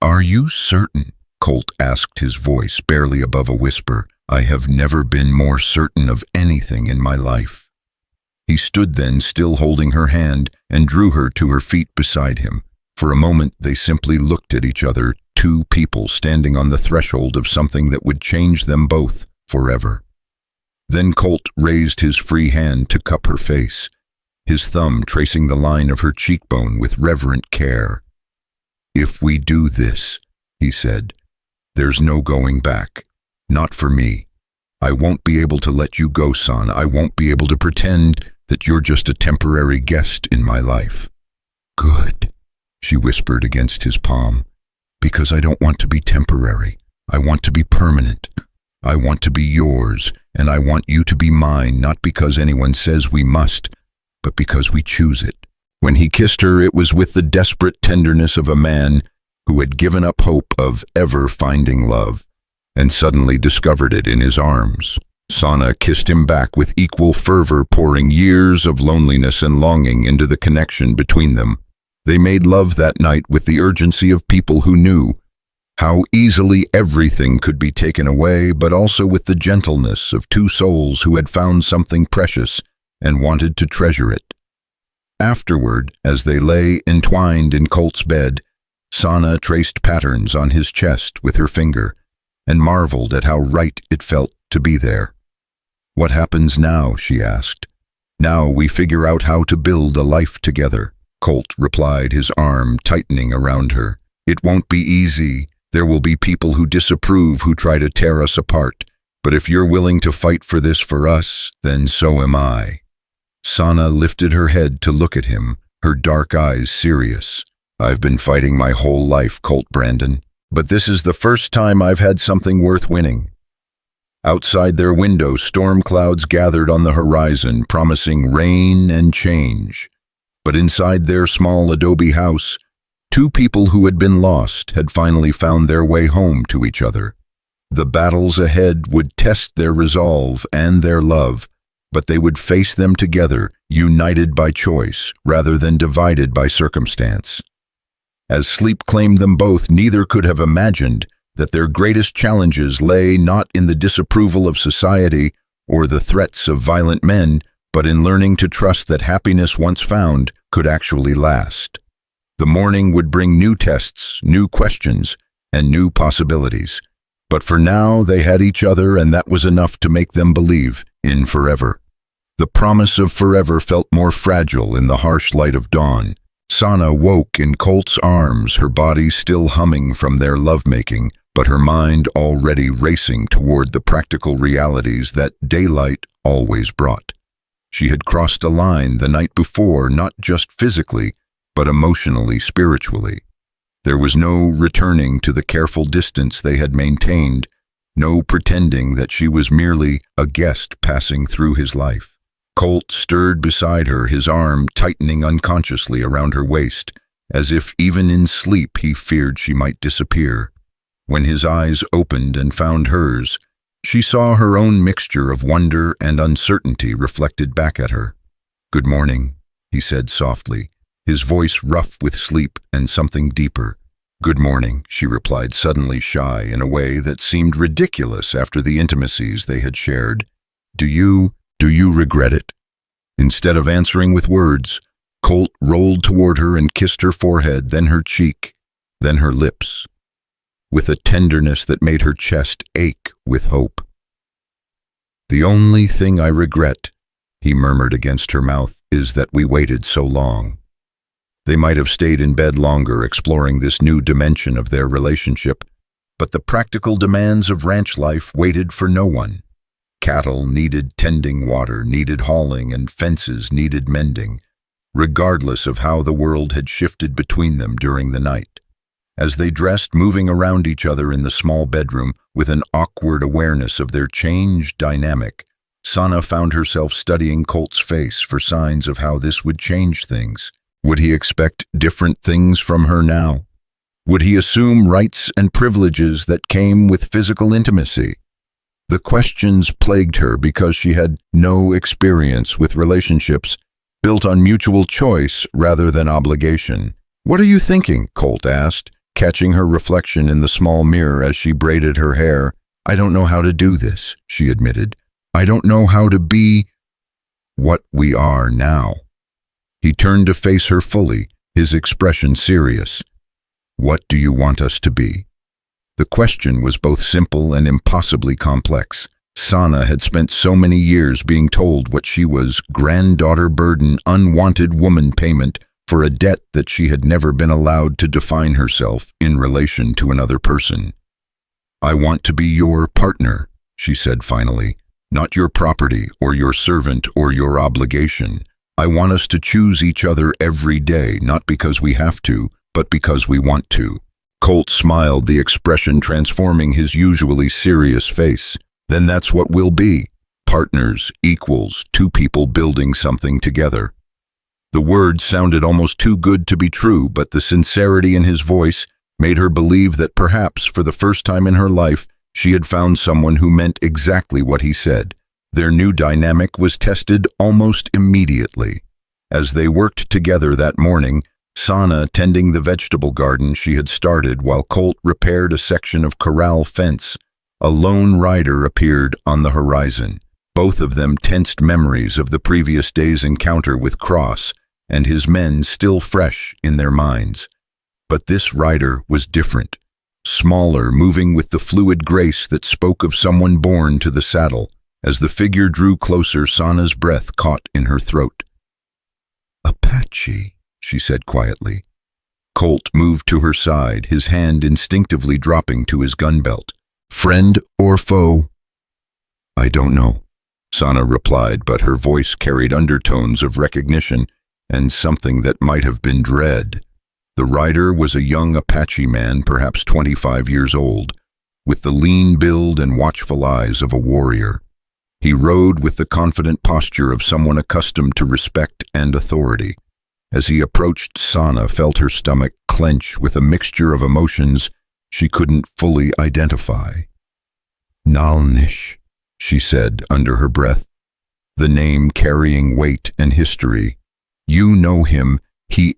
"Are you certain?" Colt asked, his voice barely above a whisper. "I have never been more certain of anything in my life." He stood then, still holding her hand, and drew her to her feet beside him. For a moment they simply looked at each other, two people standing on the threshold of something that would change them both forever. Then Colt raised his free hand to cup her face, his thumb tracing the line of her cheekbone with reverent care. "If we do this," he said, "there's no going back. Not for me. I won't be able to let you go, son. I won't be able to pretend that you're just a temporary guest in my life." "Good," she whispered against his palm, "because I don't want to be temporary. I want to be permanent. I want to be yours, and I want you to be mine, not because anyone says we must, but because we choose it." When he kissed her, it was with the desperate tenderness of a man who had given up hope of ever finding love, and suddenly discovered it in his arms. Sana kissed him back with equal fervor, pouring years of loneliness and longing into the connection between them. They made love that night with the urgency of people who knew how easily everything could be taken away, but also with the gentleness of two souls who had found something precious and wanted to treasure it. Afterward, as they lay entwined in Colt's bed, Sana traced patterns on his chest with her finger and marveled at how right it felt to be there. "What happens now?" she asked. "Now we figure out how to build a life together," Colt replied, his arm tightening around her. "It won't be easy. There will be people who disapprove, who try to tear us apart. But if you're willing to fight for this for us, then so am I." Sana lifted her head to look at him, her dark eyes serious. "I've been fighting my whole life, Colt Brandon, but this is the first time I've had something worth winning." Outside their window, storm clouds gathered on the horizon, promising rain and change. But inside their small adobe house, two people who had been lost had finally found their way home to each other. The battles ahead would test their resolve and their love, but they would face them together, united by choice rather than divided by circumstance. As sleep claimed them both, neither could have imagined that their greatest challenges lay not in the disapproval of society or the threats of violent men, but in learning to trust that happiness once found could actually last. The morning would bring new tests, new questions, and new possibilities. But for now, they had each other, and that was enough to make them believe in forever. The promise of forever felt more fragile in the harsh light of dawn. Sana woke in Colt's arms, her body still humming from their lovemaking, but her mind already racing toward the practical realities that daylight always brought. She had crossed a line the night before, not just physically, but emotionally, spiritually. There was no returning to the careful distance they had maintained, no pretending that she was merely a guest passing through his life. Colt stirred beside her, his arm tightening unconsciously around her waist, as if even in sleep he feared she might disappear. When his eyes opened and found hers, she saw her own mixture of wonder and uncertainty reflected back at her. "Good morning," he said softly, his voice rough with sleep and something deeper. "Good morning," she replied, suddenly shy in a way that seemed ridiculous after the intimacies they had shared. Do you regret it?" Instead of answering with words, Colt rolled toward her and kissed her forehead, then her cheek, then her lips, with a tenderness that made her chest ache with hope. "The only thing I regret," he murmured against her mouth, "is that we waited so long." They might have stayed in bed longer, exploring this new dimension of their relationship, but the practical demands of ranch life waited for no one. Cattle needed tending, water needed hauling, and fences needed mending, regardless of how the world had shifted between them during the night. As they dressed, moving around each other in the small bedroom with an awkward awareness of their changed dynamic, Sana found herself studying Colt's face for signs of how this would change things. Would he expect different things from her now? Would he assume rights and privileges that came with physical intimacy? The questions plagued her because she had no experience with relationships built on mutual choice rather than obligation. "What are you thinking?" Colt asked, catching her reflection in the small mirror as she braided her hair. "I don't know how to do this," she admitted. "I don't know how to be what we are now." He turned to face her fully, his expression serious. "What do you want us to be?" The question was both simple and impossibly complex. Sana had spent so many years being told what she was: granddaughter burden, unwanted woman payment for a debt that she had never been allowed to define herself in relation to another person. "I want to be your partner," she said finally, "not your property or your servant or your obligation. I want us to choose each other every day, not because we have to, but because we want to." Colt smiled, the expression transforming his usually serious face. "Then that's what we'll be. Partners, equals, two people building something together." The words sounded almost too good to be true, but the sincerity in his voice made her believe that perhaps for the first time in her life, she had found someone who meant exactly what he said. Their new dynamic was tested almost immediately. As they worked together that morning, Sana tending the vegetable garden she had started while Colt repaired a section of corral fence, a lone rider appeared on the horizon. Both of them tensed memories of the previous day's encounter with Cross and his men still fresh in their minds. But this rider was different, smaller, moving with the fluid grace that spoke of someone born to the saddle. As the figure drew closer, Sana's breath caught in her throat. "Apache," she said quietly. Colt moved to her side, his hand instinctively dropping to his gun belt. "Friend or foe?" "I don't know," Sana replied, but her voice carried undertones of recognition and something that might have been dread. The rider was a young Apache man, perhaps 25 years old, with the lean build and watchful eyes of a warrior. He rode with the confident posture of someone accustomed to respect and authority. As he approached, Sana felt her stomach clench with a mixture of emotions she couldn't fully identify. "Nalnish," she said under her breath, the name carrying weight and history. "You know him. He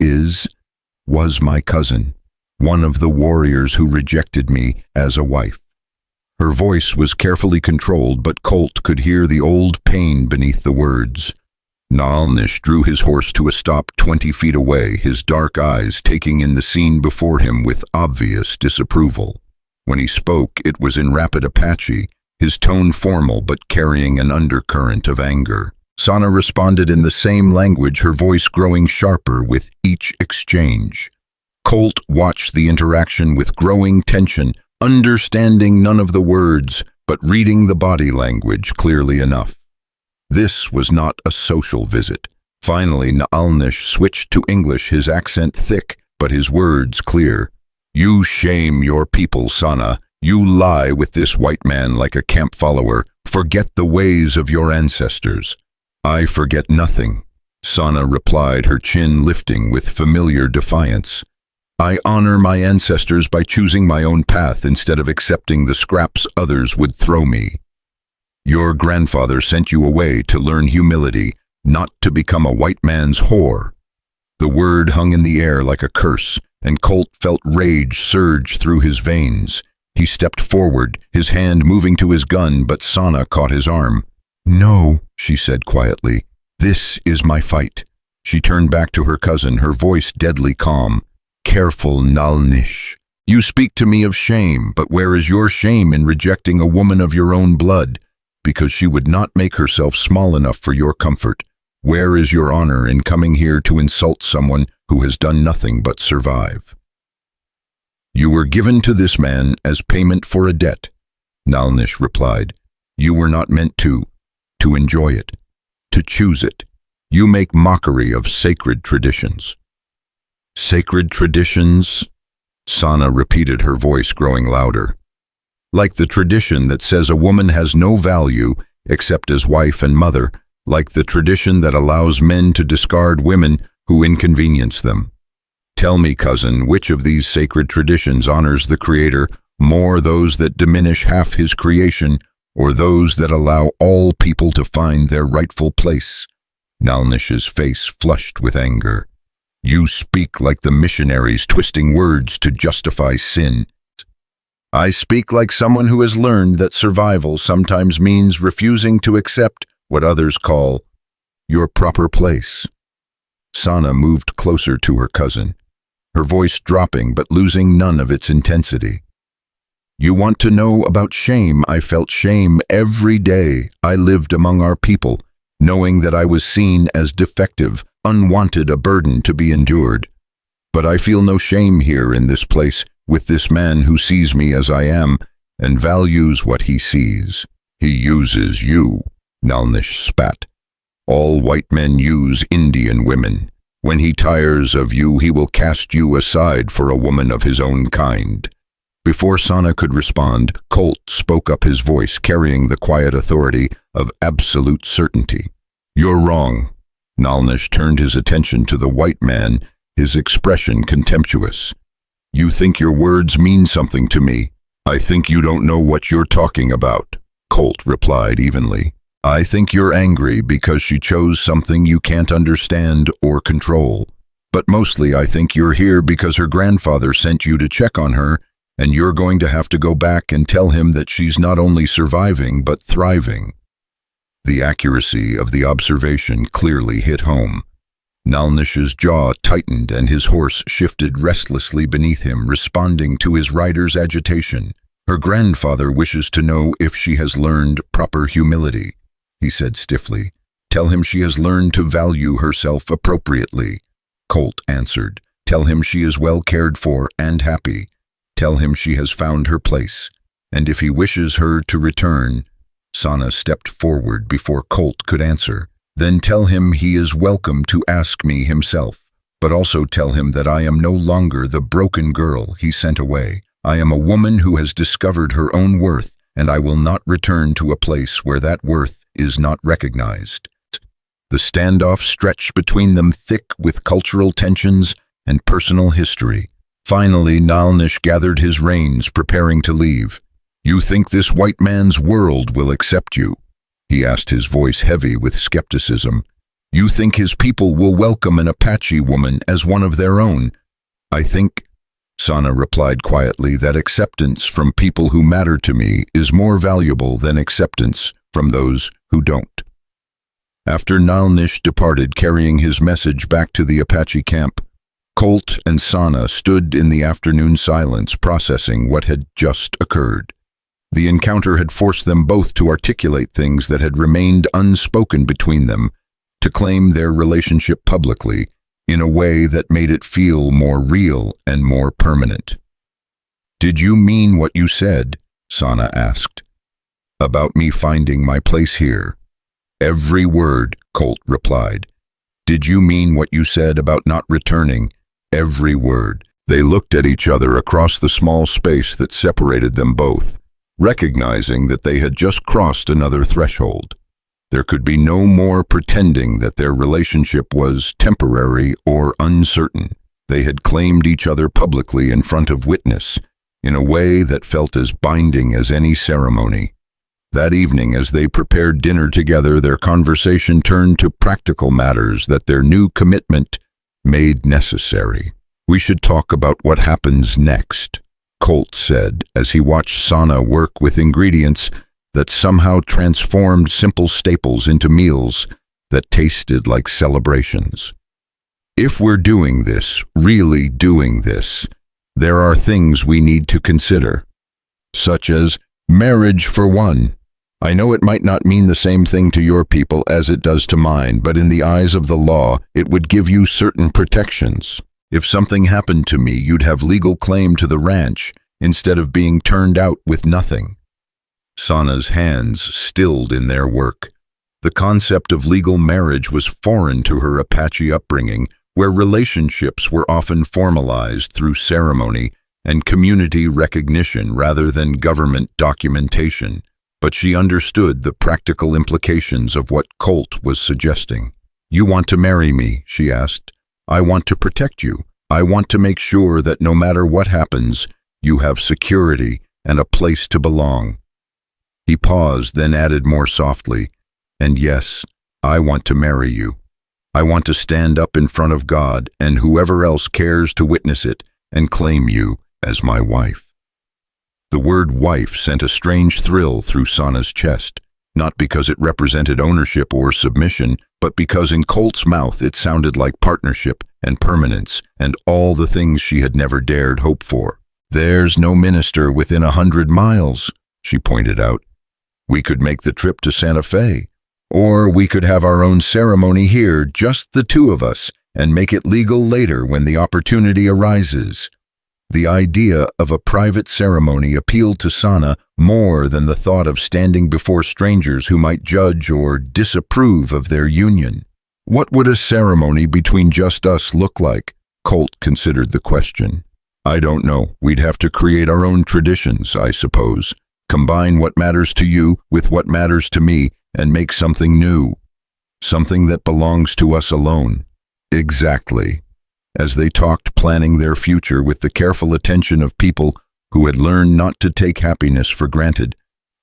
was my cousin, one of the warriors who rejected me as a wife." Her voice was carefully controlled, but Colt could hear the old pain beneath the words. Nalnish drew his horse to a stop 20 feet away, his dark eyes taking in the scene before him with obvious disapproval. When he spoke, it was in rapid Apache, his tone formal but carrying an undercurrent of anger. Sana responded in the same language, her voice growing sharper with each exchange. Colt watched the interaction with growing tension, understanding none of the words, but reading the body language clearly enough. This was not a social visit. Finally, Naalnish switched to English, his accent thick, but his words clear. "You shame your people, Sana. You lie with this white man like a camp follower. Forget the ways of your ancestors." "I forget nothing," Sana replied, her chin lifting with familiar defiance. "I honor my ancestors by choosing my own path instead of accepting the scraps others would throw me. Your grandfather sent you away to learn humility, not to become a white man's whore." The word hung in the air like a curse, and Colt felt rage surge through his veins. He stepped forward, his hand moving to his gun, but Sana caught his arm. "No," she said quietly. "This is my fight." She turned back to her cousin, her voice deadly calm. "Careful, Naalnish. You speak to me of shame, but where is your shame in rejecting a woman of your own blood, because she would not make herself small enough for your comfort? Where is your honor in coming here to insult someone who has done nothing but survive?" "You were given to this man as payment for a debt," Naalnish replied. "You were not meant to enjoy it, to choose it. You make mockery of sacred traditions." "Sacred traditions?" Sana repeated, her voice growing louder. "Like the tradition that says a woman has no value except as wife and mother, like the tradition that allows men to discard women who inconvenience them. Tell me, cousin, which of these sacred traditions honors the Creator more, those that diminish half his creation, or those that allow all people to find their rightful place?" Naalnish's face flushed with anger. "You speak like the missionaries twisting words to justify sin." "I speak like someone who has learned that survival sometimes means refusing to accept what others call your proper place." Sana moved closer to her cousin, her voice dropping but losing none of its intensity. "You want to know about shame? I felt shame every day I lived among our people, knowing that I was seen as defective, unwanted, a burden to be endured. But I feel no shame here in this place with this man who sees me as I am and values what he sees. He uses you," Naalnish spat. "All white men use Indian women. When he tires of you, he will cast you aside for a woman of his own kind." Before Sana could respond, Colt spoke up, his voice carrying the quiet authority of absolute certainty. "You're wrong." Naalnish turned his attention to the white man, his expression contemptuous. "You think your words mean something to me. I think you don't know what you're talking about," Colt replied evenly. "I think you're angry because she chose something you can't understand or control. But mostly I think you're here because her grandfather sent you to check on her, and you're going to have to go back and tell him that she's not only surviving but thriving." The accuracy of the observation clearly hit home. Naalnish's jaw tightened and his horse shifted restlessly beneath him, responding to his rider's agitation. "Her grandfather wishes to know if she has learned proper humility," he said stiffly. "Tell him she has learned to value herself appropriately." Colt answered. "Tell him she is well cared for and happy. Tell him she has found her place. And if he wishes her to return—" Sana stepped forward before Colt could answer. "Then tell him he is welcome to ask me himself. But also tell him that I am no longer the broken girl he sent away. I am a woman who has discovered her own worth, and I will not return to a place where that worth is not recognized." The standoff stretched between them, thick with cultural tensions and personal history. Finally, Naalnish gathered his reins, preparing to leave. "You think this white man's world will accept you?" he asked, his voice heavy with skepticism. "You think his people will welcome an Apache woman as one of their own?" "I think," Sana replied quietly, "that acceptance from people who matter to me is more valuable than acceptance from those who don't." After Naalnish departed, carrying his message back to the Apache camp, Colt and Sana stood in the afternoon silence, processing what had just occurred. The encounter had forced them both to articulate things that had remained unspoken between them, to claim their relationship publicly in a way that made it feel more real and more permanent. "Did you mean what you said?" Sana asked. "About me finding my place here?" "Every word," Colt replied. "Did you mean what you said about not returning?" "Every word." They looked at each other across the small space that separated them both, recognizing that they had just crossed another threshold. There could be no more pretending that their relationship was temporary or uncertain. They had claimed each other publicly in front of witness, in a way that felt as binding as any ceremony. That evening, as they prepared dinner together, their conversation turned to practical matters that their new commitment made necessary. "We should talk about what happens next," Colt said as he watched Sana work with ingredients that somehow transformed simple staples into meals that tasted like celebrations. "If we're doing this, really doing this, there are things we need to consider, such as marriage for one. I know it might not mean the same thing to your people as it does to mine, but in the eyes of the law, it would give you certain protections. If something happened to me, you'd have legal claim to the ranch instead of being turned out with nothing." Sana's hands stilled in their work. The concept of legal marriage was foreign to her Apache upbringing, where relationships were often formalized through ceremony and community recognition rather than government documentation. But she understood the practical implications of what Colt was suggesting. "You want to marry me?" she asked. "I want to protect you. I want to make sure that no matter what happens, you have security and a place to belong." He paused, then added more softly, "And yes, I want to marry you. I want to stand up in front of God and whoever else cares to witness it and claim you as my wife." The word wife sent a strange thrill through Sana's chest, not because it represented ownership or submission, but because in Colt's mouth it sounded like partnership and permanence and all the things she had never dared hope for. "There's no minister within 100 miles, she pointed out. "We could make the trip to Santa Fe, or we could have our own ceremony here, just the two of us, and make it legal later when the opportunity arises." The idea of a private ceremony appealed to Sana more than the thought of standing before strangers who might judge or disapprove of their union. "What would a ceremony between just us look like?" Colt considered the question. "I don't know. We'd have to create our own traditions, I suppose. Combine what matters to you with what matters to me and make something new. Something that belongs to us alone." "Exactly." As they talked, planning their future with the careful attention of people who had learned not to take happiness for granted,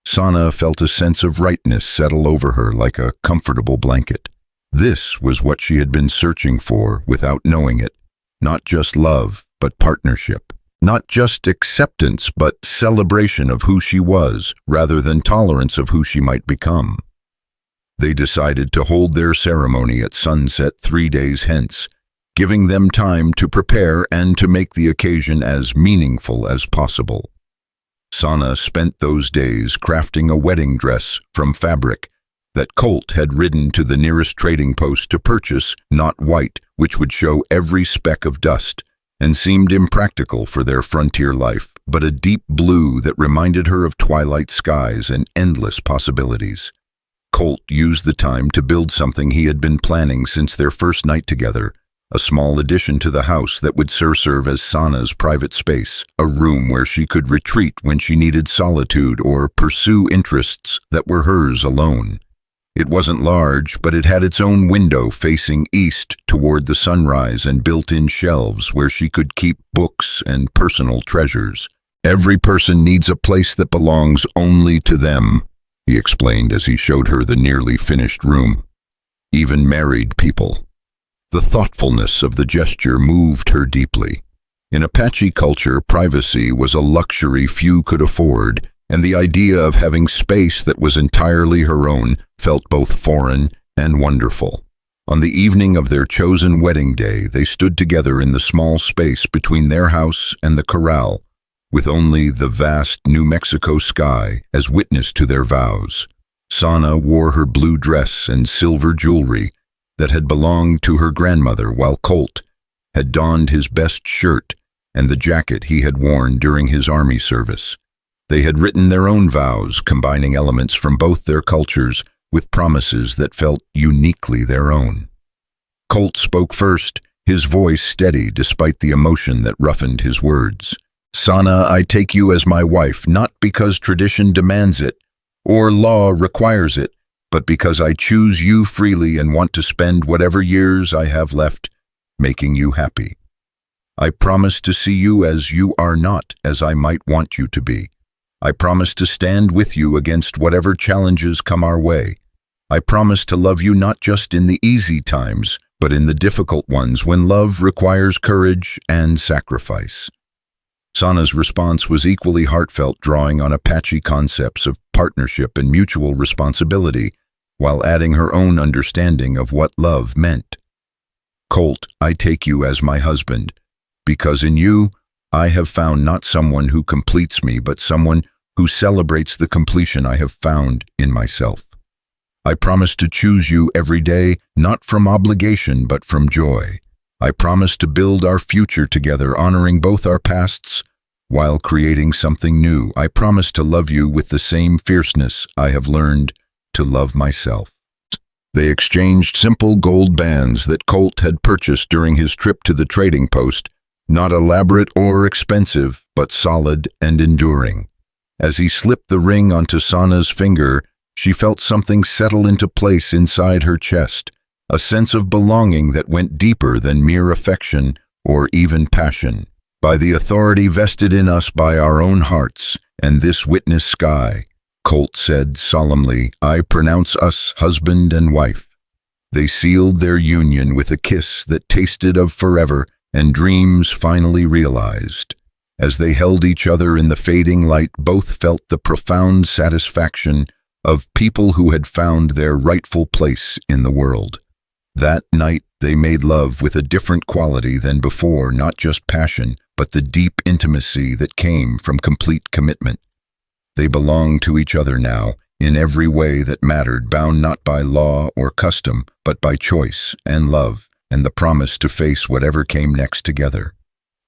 Sana felt a sense of rightness settle over her like a comfortable blanket. This was what she had been searching for without knowing it. Not just love, but partnership. Not just acceptance, but celebration of who she was, rather than tolerance of who she might become. They decided to hold their ceremony at sunset 3 days hence, giving them time to prepare and to make the occasion as meaningful as possible. Sana spent those days crafting a wedding dress from fabric that Colt had ridden to the nearest trading post to purchase, not white, which would show every speck of dust, and seemed impractical for their frontier life, but a deep blue that reminded her of twilight skies and endless possibilities. Colt used the time to build something he had been planning since their first night together, a small addition to the house that would serve as Sana's private space, a room where she could retreat when she needed solitude or pursue interests that were hers alone. It wasn't large, but it had its own window facing east toward the sunrise and built-in shelves where she could keep books and personal treasures. "Every person needs a place that belongs only to them," he explained as he showed her the nearly finished room. "Even married people." The thoughtfulness of the gesture moved her deeply. In Apache culture, privacy was a luxury few could afford, and the idea of having space that was entirely her own felt both foreign and wonderful. On the evening of their chosen wedding day, they stood together in the small space between their house and the corral, with only the vast New Mexico sky as witness to their vows. Sana wore her blue dress and silver jewelry that had belonged to her grandmother, while Colt had donned his best shirt and the jacket he had worn during his army service. They had written their own vows, combining elements from both their cultures with promises that felt uniquely their own. Colt spoke first, his voice steady despite the emotion that roughened his words. "Sana, I take you as my wife, not because tradition demands it or law requires it, but because I choose you freely and want to spend whatever years I have left making you happy. I promise to see you as you are, not as I might want you to be. I promise to stand with you against whatever challenges come our way. I promise to love you not just in the easy times, but in the difficult ones when love requires courage and sacrifice." Sana's response was equally heartfelt, drawing on Apache concepts of partnership and mutual responsibility, while adding her own understanding of what love meant. "Colt, I take you as my husband, because in you, I have found not someone who completes me, but someone who celebrates the completion I have found in myself. I promise to choose you every day, not from obligation, but from joy. I promise to build our future together, honoring both our pasts while creating something new. I promise to love you with the same fierceness I have learned to love myself." They exchanged simple gold bands that Colt had purchased during his trip to the trading post, not elaborate or expensive, but solid and enduring. As he slipped the ring onto Sana's finger, she felt something settle into place inside her chest, a sense of belonging that went deeper than mere affection or even passion. "By the authority vested in us by our own hearts and this witness sky," Colt said solemnly, "I pronounce us husband and wife." They sealed their union with a kiss that tasted of forever and dreams finally realized. As they held each other in the fading light, both felt the profound satisfaction of people who had found their rightful place in the world. That night, they made love with a different quality than before, not just passion, but the deep intimacy that came from complete commitment. They belonged to each other now, in every way that mattered, bound not by law or custom, but by choice and love, and the promise to face whatever came next together.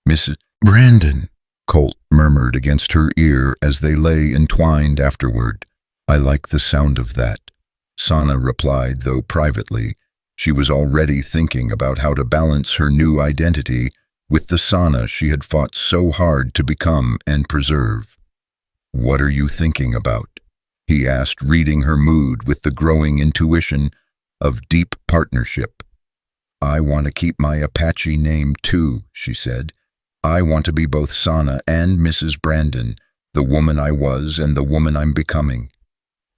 "Mrs. Brandon," Colt murmured against her ear as they lay entwined afterward. "I like the sound of that," Sana replied, though privately. She was already thinking about how to balance her new identity with the Sana she had fought so hard to become and preserve. "What are you thinking about?" he asked, reading her mood with the growing intuition of deep partnership. "I want to keep my Apache name too," she said. "I want to be both Sana and Mrs. Brandon, the woman I was and the woman I'm becoming."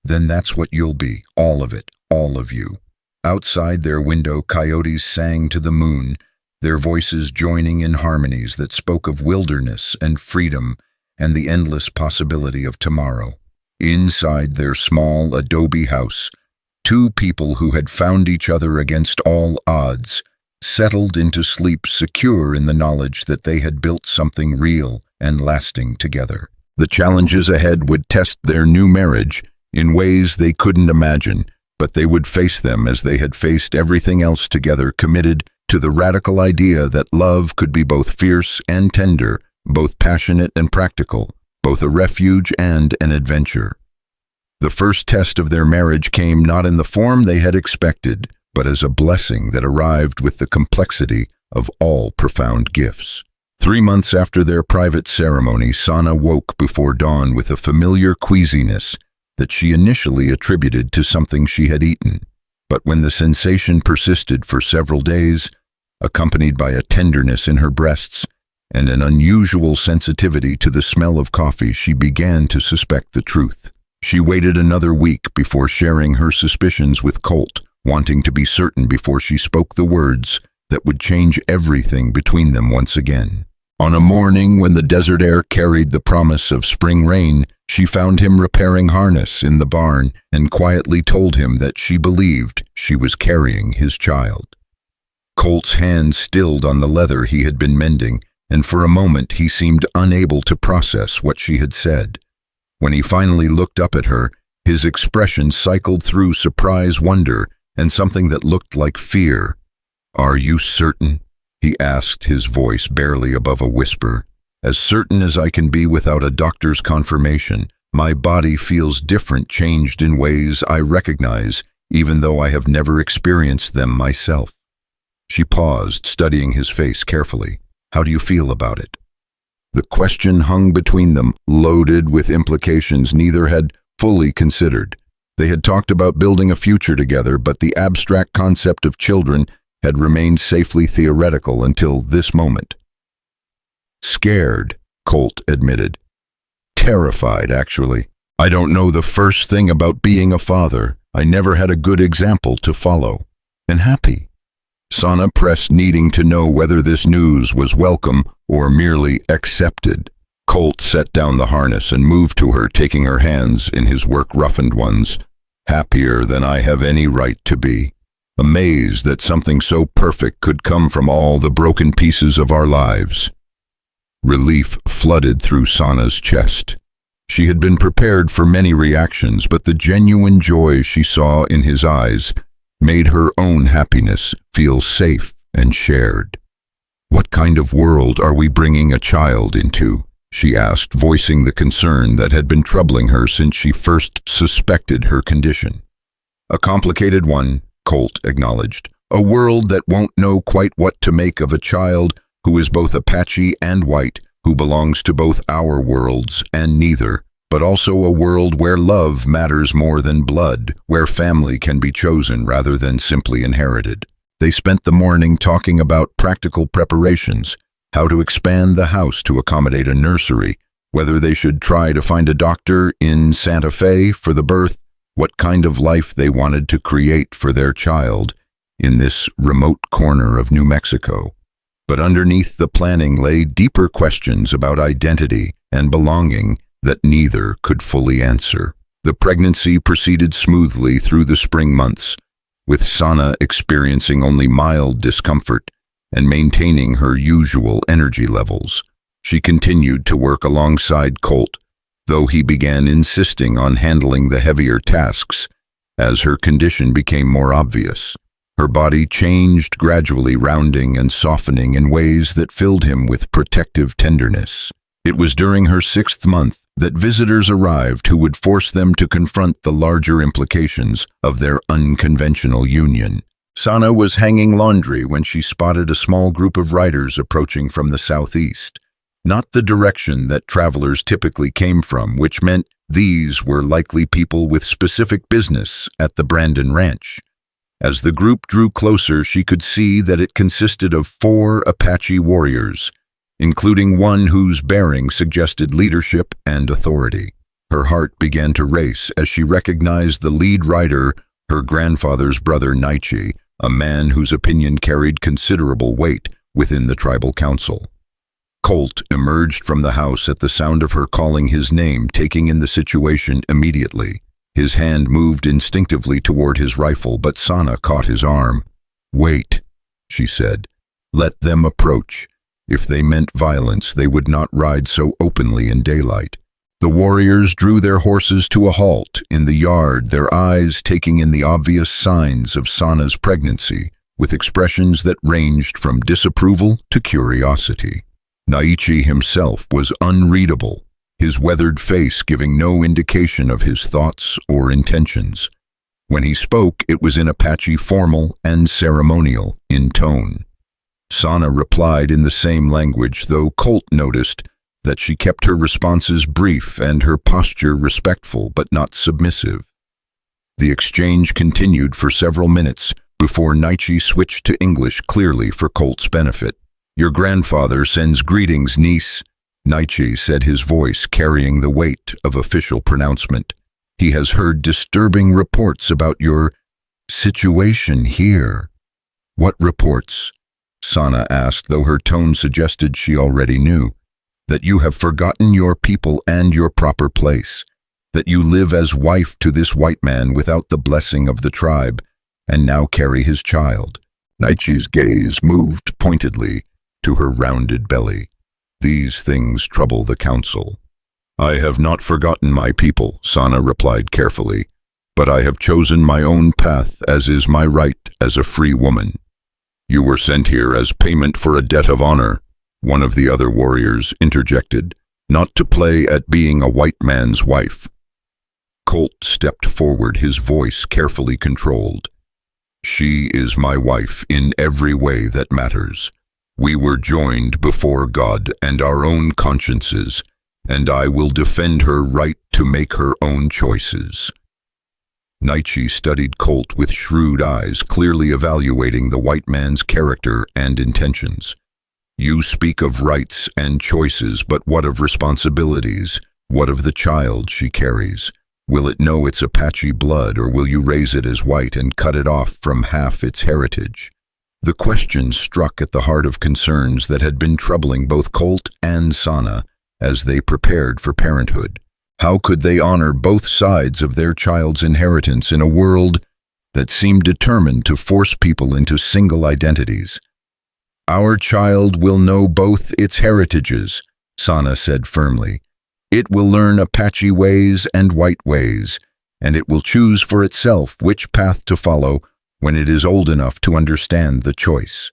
"Then that's what you'll be, all of it, all of you." Outside their window, coyotes sang to the moon, their voices joining in harmonies that spoke of wilderness and freedom and the endless possibility of tomorrow. Inside their small adobe house, two people who had found each other against all odds settled into sleep, secure in the knowledge that they had built something real and lasting together. The challenges ahead would test their new marriage in ways they couldn't imagine, but they would face them as they had faced everything else together, committed to the radical idea that love could be both fierce and tender, both passionate and practical, both a refuge and an adventure. The first test of their marriage came not in the form they had expected, but as a blessing that arrived with the complexity of all profound gifts. 3 months after their private ceremony, Sana woke before dawn with a familiar queasiness that she initially attributed to something she had eaten. But when the sensation persisted for several days, accompanied by a tenderness in her breasts and an unusual sensitivity to the smell of coffee, she began to suspect the truth. She waited another week before sharing her suspicions with Colt, wanting to be certain before she spoke the words that would change everything between them once again. On a morning when the desert air carried the promise of spring rain, she found him repairing harness in the barn and quietly told him that she believed she was carrying his child. Colt's hand stilled on the leather he had been mending, and for a moment he seemed unable to process what she had said. When he finally looked up at her, his expression cycled through surprise, wonder, and something that looked like fear. "Are you certain?" he asked, his voice barely above a whisper. "As certain as I can be without a doctor's confirmation. My body feels different, changed in ways I recognize, even though I have never experienced them myself." She paused, studying his face carefully. "How do you feel about it?" The question hung between them, loaded with implications neither had fully considered. They had talked about building a future together, but the abstract concept of children had remained safely theoretical until this moment. "Scared," Colt admitted. "Terrified, actually. I don't know the first thing about being a father. I never had a good example to follow. And happy." Sana pressed, needing to know whether this news was welcome or merely accepted. Colt set down the harness and moved to her, taking her hands in his work-roughened ones. "Happier than I have any right to be. Amazed that something so perfect could come from all the broken pieces of our lives." Relief flooded through Sana's chest. She had been prepared for many reactions, but the genuine joy she saw in his eyes made her own happiness feel safe and shared. "What kind of world are we bringing a child into?" she asked, voicing the concern that had been troubling her since she first suspected her condition. "A complicated one," Colt acknowledged. "A world that won't know quite what to make of a child who is both Apache and white, who belongs to both our worlds and neither, but also a world where love matters more than blood, where family can be chosen rather than simply inherited." They spent the morning talking about practical preparations, how to expand the house to accommodate a nursery, whether they should try to find a doctor in Santa Fe for the birth, what kind of life they wanted to create for their child in this remote corner of New Mexico. But underneath the planning lay deeper questions about identity and belonging that neither could fully answer. The pregnancy proceeded smoothly through the spring months, with Sana experiencing only mild discomfort and maintaining her usual energy levels. She continued to work alongside Colt, though he began insisting on handling the heavier tasks as her condition became more obvious. Her body changed, gradually rounding and softening in ways that filled him with protective tenderness. It was during her 6th month that visitors arrived who would force them to confront the larger implications of their unconventional union. Sana was hanging laundry when she spotted a small group of riders approaching from the southeast. Not the direction that travelers typically came from, which meant these were likely people with specific business at the Brandon ranch. As the group drew closer, she could see that it consisted of 4 Apache warriors, including one whose bearing suggested leadership and authority. Her heart began to race as she recognized the lead rider, her grandfather's brother Naichi, a man whose opinion carried considerable weight within the tribal council. Colt emerged from the house at the sound of her calling his name, taking in the situation immediately. His hand moved instinctively toward his rifle, but Sana caught his arm. "Wait," she said. "Let them approach. If they meant violence, they would not ride so openly in daylight." The warriors drew their horses to a halt in the yard, their eyes taking in the obvious signs of Sana's pregnancy, with expressions that ranged from disapproval to curiosity. Naichi himself was unreadable, his weathered face giving no indication of his thoughts or intentions. When he spoke, it was in Apache, formal and ceremonial in tone. Sana replied in the same language, though Colt noticed that she kept her responses brief and her posture respectful but not submissive. The exchange continued for several minutes before Naichi switched to English clearly for Colt's benefit. "Your grandfather sends greetings, niece," Naichi said, his voice carrying the weight of official pronouncement. "He has heard disturbing reports about your situation here." "What reports?" Sana asked, though her tone suggested she already knew. "That you have forgotten your people and your proper place, that you live as wife to this white man without the blessing of the tribe, and now carry his child." Naichi's gaze moved pointedly to her rounded belly. These things trouble the council. I have not forgotten my people, Sana replied carefully, but I have chosen my own path, as is my right as a free woman. You were sent here as payment for a debt of honor, one of the other warriors interjected, not to play at being a white man's wife. Colt stepped forward, his voice carefully controlled. She is my wife in every way that matters. We were joined before God and our own consciences, and I will defend her right to make her own choices. Nietzsche studied Colt with shrewd eyes, clearly evaluating the white man's character and intentions. You speak of rights and choices, but what of responsibilities? What of the child she carries? Will it know its Apache blood, or will you raise it as white and cut it off from half its heritage? The question struck at the heart of concerns that had been troubling both Colt and Sana as they prepared for parenthood. How could they honor both sides of their child's inheritance in a world that seemed determined to force people into single identities? Our child will know both its heritages, Sana said firmly. It will learn Apache ways and white ways, and it will choose for itself which path to follow when it is old enough to understand the choice.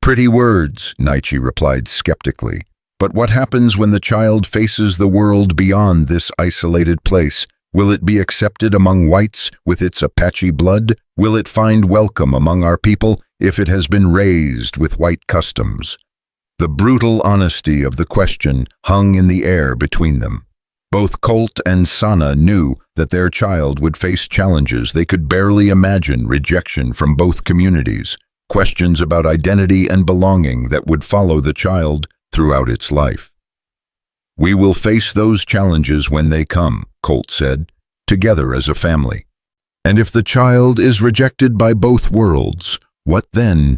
Pretty words, Nietzsche replied skeptically. But what happens when the child faces the world beyond this isolated place? Will it be accepted among whites with its Apache blood? Will it find welcome among our people if it has been raised with white customs? The brutal honesty of the question hung in the air between them. Both Colt and Sana knew that their child would face challenges they could barely imagine: rejection from both communities, questions about identity and belonging that would follow the child throughout its life. We will face those challenges when they come, Colt said, together as a family. And if the child is rejected by both worlds, what then?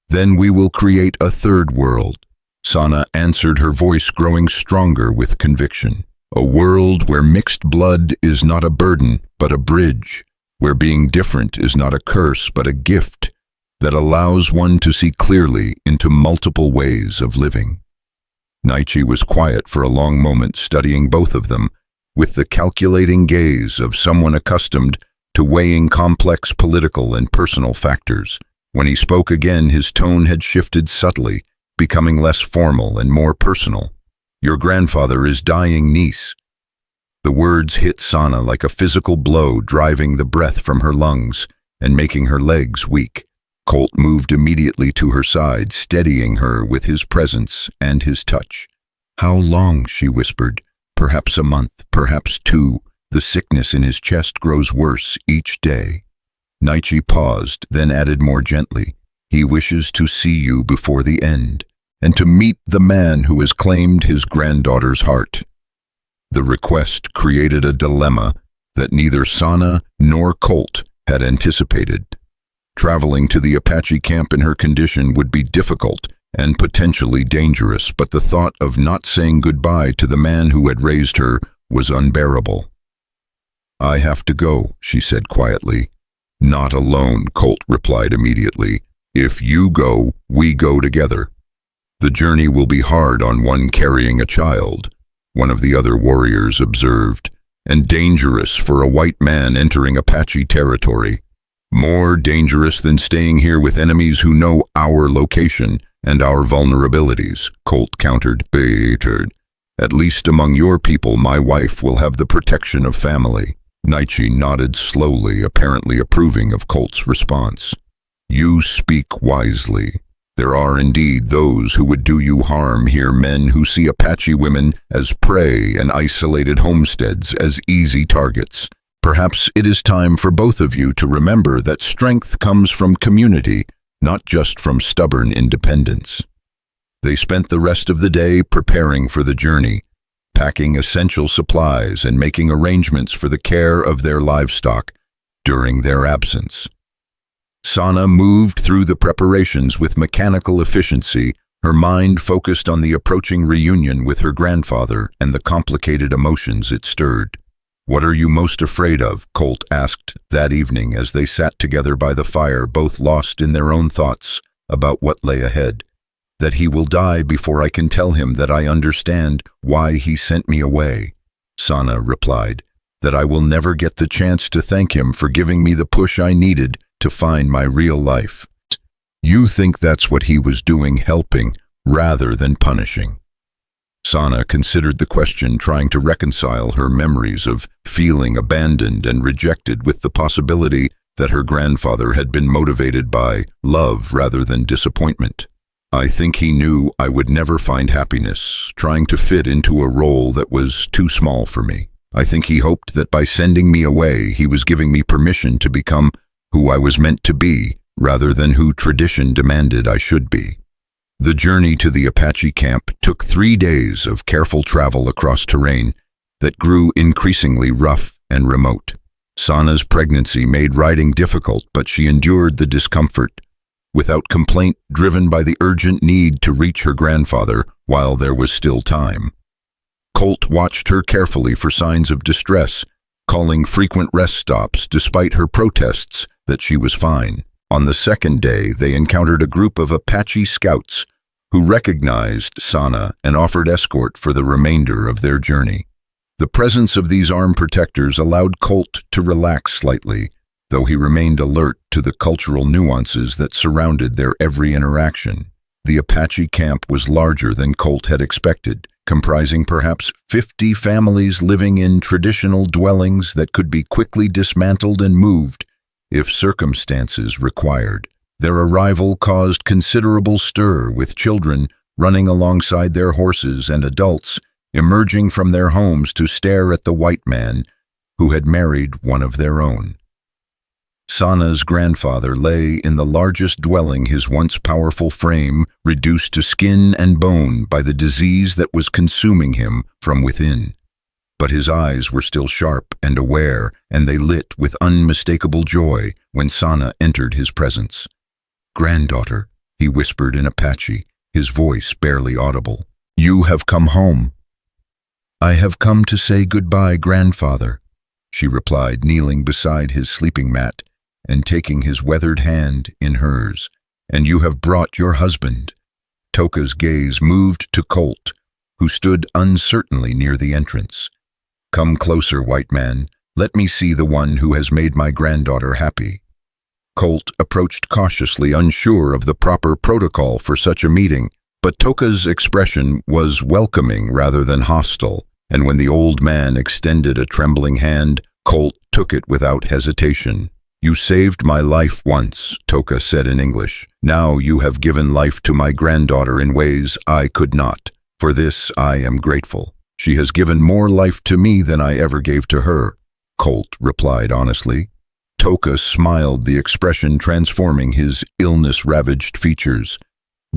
Then we will create a third world. Sana answered, her voice growing stronger with conviction. A world where mixed blood is not a burden, but a bridge, where being different is not a curse, but a gift that allows one to see clearly into multiple ways of living. Nietzsche was quiet for a long moment, studying both of them with the calculating gaze of someone accustomed to weighing complex political and personal factors. When he spoke again, his tone had shifted subtly, becoming less formal and more personal. Your grandfather is dying, niece. The words hit Sana like a physical blow, driving the breath from her lungs and making her legs weak. Colt moved immediately to her side, steadying her with his presence and his touch. How long? She whispered. Perhaps a month, perhaps 2. The sickness in his chest grows worse each day. Nietzsche paused, then added more gently, he wishes to see you before the end, and to meet the man who has claimed his granddaughter's heart. The request created a dilemma that neither Sana nor Colt had anticipated. Traveling to the Apache camp in her condition would be difficult and potentially dangerous, but the thought of not saying goodbye to the man who had raised her was unbearable. I have to go, she said quietly. Not alone, Colt replied immediately. If you go, we go together. The journey will be hard on one carrying a child, one of the other warriors observed, and dangerous for a white man entering Apache territory. More dangerous than staying here with enemies who know our location and our vulnerabilities, Colt countered. At least among your people, my wife will have the protection of family. Nietzsche nodded slowly, apparently approving of Colt's response. You speak wisely. There are indeed those who would do you harm here, men who see Apache women as prey and isolated homesteads as easy targets. Perhaps it is time for both of you to remember that strength comes from community, not just from stubborn independence. They spent the rest of the day preparing for the journey, packing essential supplies and making arrangements for the care of their livestock during their absence. Sana moved through the preparations with mechanical efficiency, her mind focused on the approaching reunion with her grandfather and the complicated emotions it stirred. What are you most afraid of? Colt asked that evening as they sat together by the fire, both lost in their own thoughts about what lay ahead. that he will die before I can tell him that I understand why he sent me away. Sana replied, that I will never get the chance to thank him for giving me the push I needed to find my real life. You think that's what he was doing, helping rather than punishing? Sana considered the question, trying to reconcile her memories of feeling abandoned and rejected with the possibility that her grandfather had been motivated by love rather than disappointment. I think he knew I would never find happiness trying to fit into a role that was too small for me. I think he hoped that by sending me away, he was giving me permission to become who I was meant to be, rather than who tradition demanded I should be. The journey to the Apache camp took 3 days of careful travel across terrain that grew increasingly rough and remote. Sana's pregnancy made riding difficult, but she endured the discomfort without complaint, driven by the urgent need to reach her grandfather while there was still time. Colt watched her carefully for signs of distress, calling frequent rest stops despite her protests that she was fine. On the second day, they encountered a group of Apache scouts who recognized Sana and offered escort for the remainder of their journey. The presence of these armed protectors allowed Colt to relax slightly, though he remained alert to the cultural nuances that surrounded their every interaction. The Apache camp was larger than Colt had expected, comprising perhaps 50 families living in traditional dwellings that could be quickly dismantled and moved if circumstances required. Their arrival caused considerable stir, with children running alongside their horses and adults emerging from their homes to stare at the white man who had married one of their own. Sana's grandfather lay in the largest dwelling, his once powerful frame reduced to skin and bone by the disease that was consuming him from within. But his eyes were still sharp and aware, and they lit with unmistakable joy when Sana entered his presence. "Granddaughter," he whispered in Apache, his voice barely audible. "You have come home." "I have come to say goodbye, grandfather," she replied, kneeling beside his sleeping mat and taking his weathered hand in hers. "And you have brought your husband." Toka's gaze moved to Colt, who stood uncertainly near the entrance. "Come closer, white man. Let me see the one who has made my granddaughter happy." Colt approached cautiously, unsure of the proper protocol for such a meeting, but Toka's expression was welcoming rather than hostile, and when the old man extended a trembling hand, Colt took it without hesitation. "You saved my life once," Toka said in English. "Now you have given life to my granddaughter in ways I could not. For this I am grateful. She has given more life to me than I ever gave to her," Colt replied honestly. Toka smiled, the expression transforming his illness-ravaged features.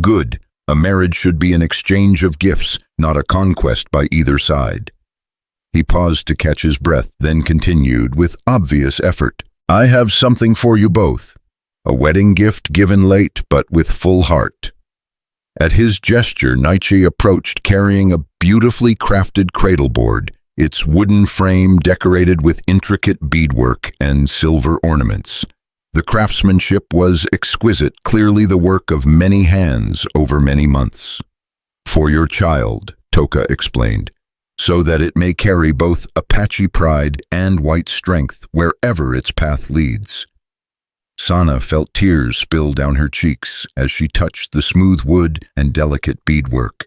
"Good. A marriage should be an exchange of gifts, not a conquest by either side." He paused to catch his breath, then continued with obvious effort. "I have something for you both. A wedding gift given late, but with full heart." At his gesture, Nietzsche approached, carrying a beautifully crafted cradleboard, its wooden frame decorated with intricate beadwork and silver ornaments. The craftsmanship was exquisite, clearly the work of many hands over many months. "For your child," Toka explained, "so that it may carry both Apache pride and white strength wherever its path leads." Sana felt tears spill down her cheeks as she touched the smooth wood and delicate beadwork.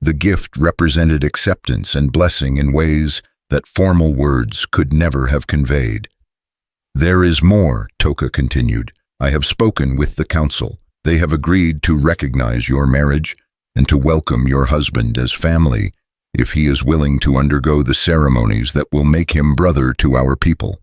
The gift represented acceptance and blessing in ways that formal words could never have conveyed. "There is more," Toka continued. "I have spoken with the council. They have agreed to recognize your marriage and to welcome your husband as family if he is willing to undergo the ceremonies that will make him brother to our people."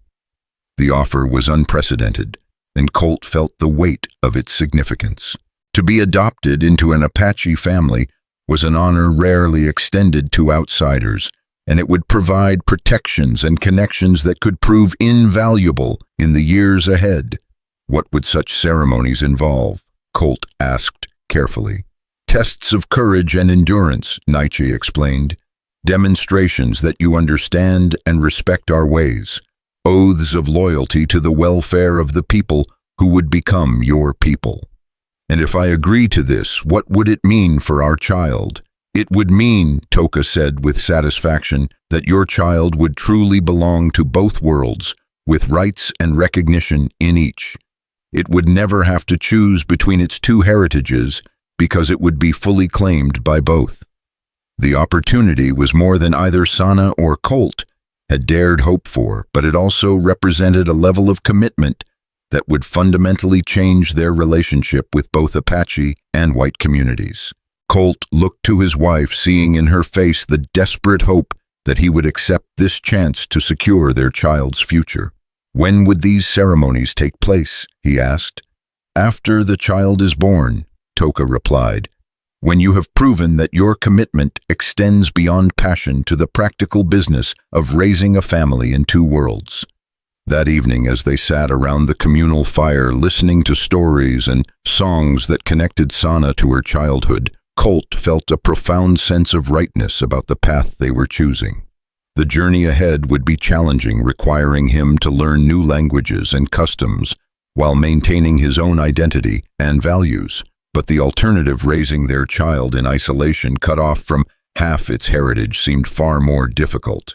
The offer was unprecedented, and Colt felt the weight of its significance. To be adopted into an Apache family was an honor rarely extended to outsiders, and it would provide protections and connections that could prove invaluable in the years ahead. "What would such ceremonies involve?" Colt asked carefully. "Tests of courage and endurance," Nietzsche explained. "Demonstrations that you understand and respect our ways. Oaths of loyalty to the welfare of the people who would become your people." And if I agree to this, what would it mean for our child? It would mean, Toka said with satisfaction, that your child would truly belong to both worlds, with rights and recognition in each. It would never have to choose between its two heritages because it would be fully claimed by both. The opportunity was more than either Sana or Colt had dared hope for, but it also represented a level of commitment that would fundamentally change their relationship with both Apache and white communities. Colt looked to his wife, seeing in her face the desperate hope that he would accept this chance to secure their child's future. When would these ceremonies take place? He asked. After the child is born, Toka replied. When you have proven that your commitment extends beyond passion to the practical business of raising a family in two worlds. That evening, as they sat around the communal fire listening to stories and songs that connected Sana to her childhood, Colt felt a profound sense of rightness about the path they were choosing. The journey ahead would be challenging, requiring him to learn new languages and customs while maintaining his own identity and values. But the alternative, raising their child in isolation, cut off from half its heritage, seemed far more difficult.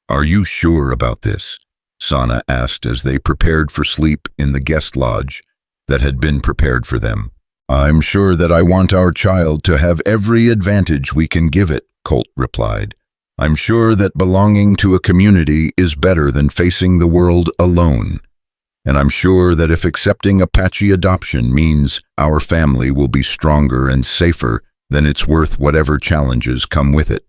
"Are you sure about this?" Sana asked as they prepared for sleep in the guest lodge that had been prepared for them. "I'm sure that I want our child to have every advantage we can give it," Colt replied. "I'm sure that belonging to a community is better than facing the world alone. And I'm sure that if accepting Apache adoption means our family will be stronger and safer, then it's worth whatever challenges come with it."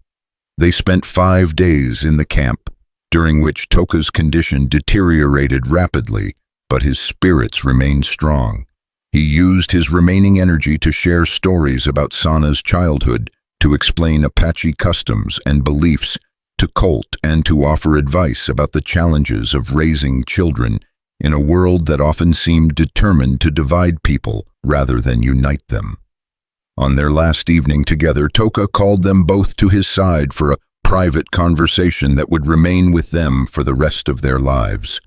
They spent 5 days in the camp, during which Toka's condition deteriorated rapidly, but his spirits remained strong. He used his remaining energy to share stories about Sana's childhood, to explain Apache customs and beliefs to Colt, and to offer advice about the challenges of raising children in a world that often seemed determined to divide people rather than unite them. On their last evening together, Toka called them both to his side for a private conversation that would remain with them for the rest of their lives.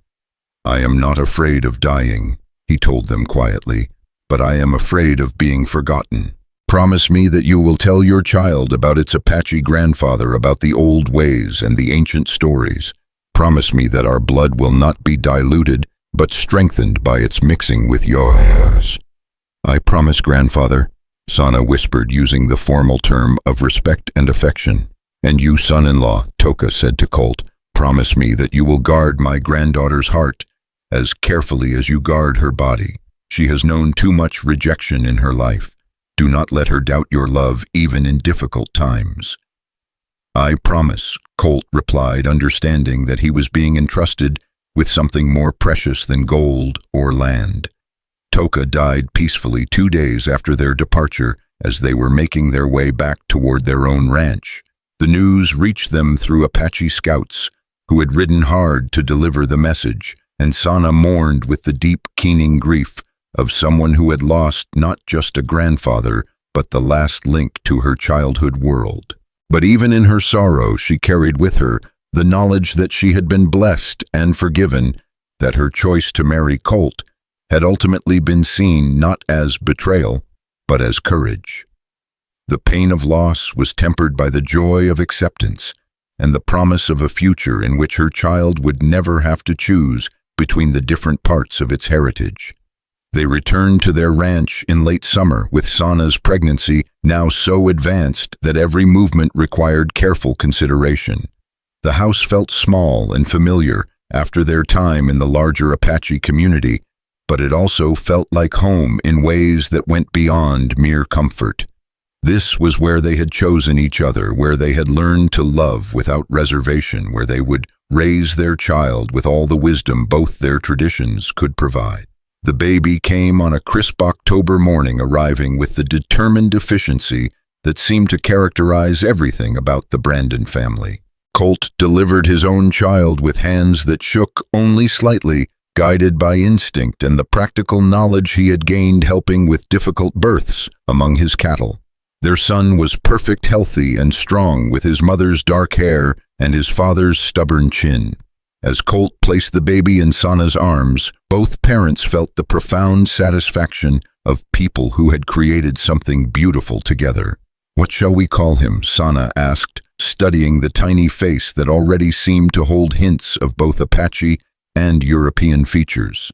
"I am not afraid of dying," he told them quietly, "but I am afraid of being forgotten. Promise me that you will tell your child about its Apache grandfather, about the old ways and the ancient stories. Promise me that our blood will not be diluted, but strengthened by its mixing with yours." "I promise, grandfather," Sana whispered, using the formal term of respect and affection. "And you, son-in-law," Toka said to Colt, "promise me that you will guard my granddaughter's heart as carefully as you guard her body. She has known too much rejection in her life. Do not let her doubt your love, even in difficult times." "I promise," Colt replied, understanding that he was being entrusted with something more precious than gold or land. Toka died peacefully 2 days after their departure, as they were making their way back toward their own ranch. The news reached them through Apache scouts, who had ridden hard to deliver the message, and Sana mourned with the deep, keening grief of someone who had lost not just a grandfather, but the last link to her childhood world. But even in her sorrow, she carried with her the knowledge that she had been blessed and forgiven, that her choice to marry Colt had ultimately been seen not as betrayal, but as courage. The pain of loss was tempered by the joy of acceptance and the promise of a future in which her child would never have to choose between the different parts of its heritage. They returned to their ranch in late summer, with Sana's pregnancy now so advanced that every movement required careful consideration. The house felt small and familiar after their time in the larger Apache community, but it also felt like home in ways that went beyond mere comfort. This was where they had chosen each other, where they had learned to love without reservation, where they would raise their child with all the wisdom both their traditions could provide. The baby came on a crisp October morning, arriving with the determined efficiency that seemed to characterize everything about the Brandon family. Colt delivered his own child with hands that shook only slightly, guided by instinct and the practical knowledge he had gained helping with difficult births among his cattle. Their son was perfect, healthy, and strong, with his mother's dark hair and his father's stubborn chin. As Colt placed the baby in Sana's arms, both parents felt the profound satisfaction of people who had created something beautiful together. "What shall we call him?" Sana asked, studying the tiny face that already seemed to hold hints of both Apache and European features.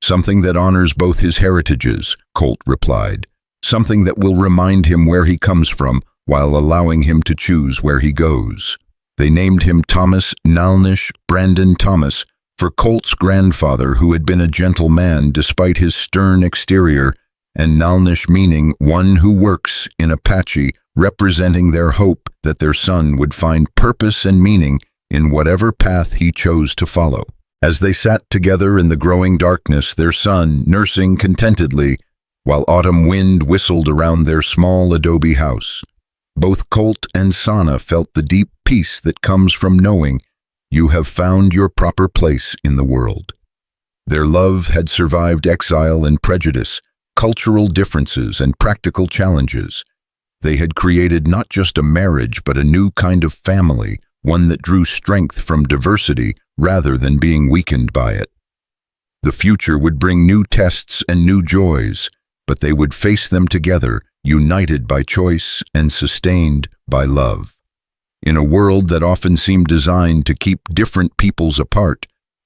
"Something that honors both his heritages," Colt replied. "Something that will remind him where he comes from while allowing him to choose where he goes." They named him Thomas Nalnish Brandon Thomas for Colt's grandfather, who had been a gentle man despite his stern exterior, and Nalnish meaning one who works in Apache, representing their hope that their son would find purpose and meaning in whatever path he chose to follow. As they sat together in the growing darkness, their son nursing contentedly, while autumn wind whistled around their small adobe house, both Colt and Sana felt the deep peace that comes from knowing you have found your proper place in the world. Their love had survived exile and prejudice, cultural differences and practical challenges. They had created not just a marriage but a new kind of family, one that drew strength from diversity rather than being weakened by it. The future would bring new tests and new joys, but they would face them together, united by choice and sustained by love. In a world that often seemed designed to keep different peoples apart,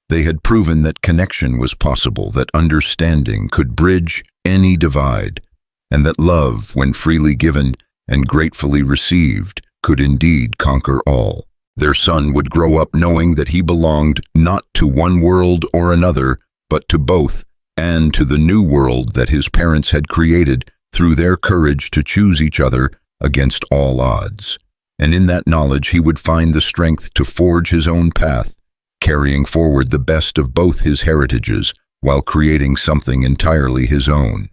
they had proven that connection was possible, that understanding could bridge any divide, and that love, when freely given and gratefully received, could indeed conquer all. Their son would grow up knowing that he belonged not to one world or another, but to both, and to the new world that his parents had created through their courage to choose each other against all odds. And in that knowledge he would find the strength to forge his own path, carrying forward the best of both his heritages while creating something entirely his own.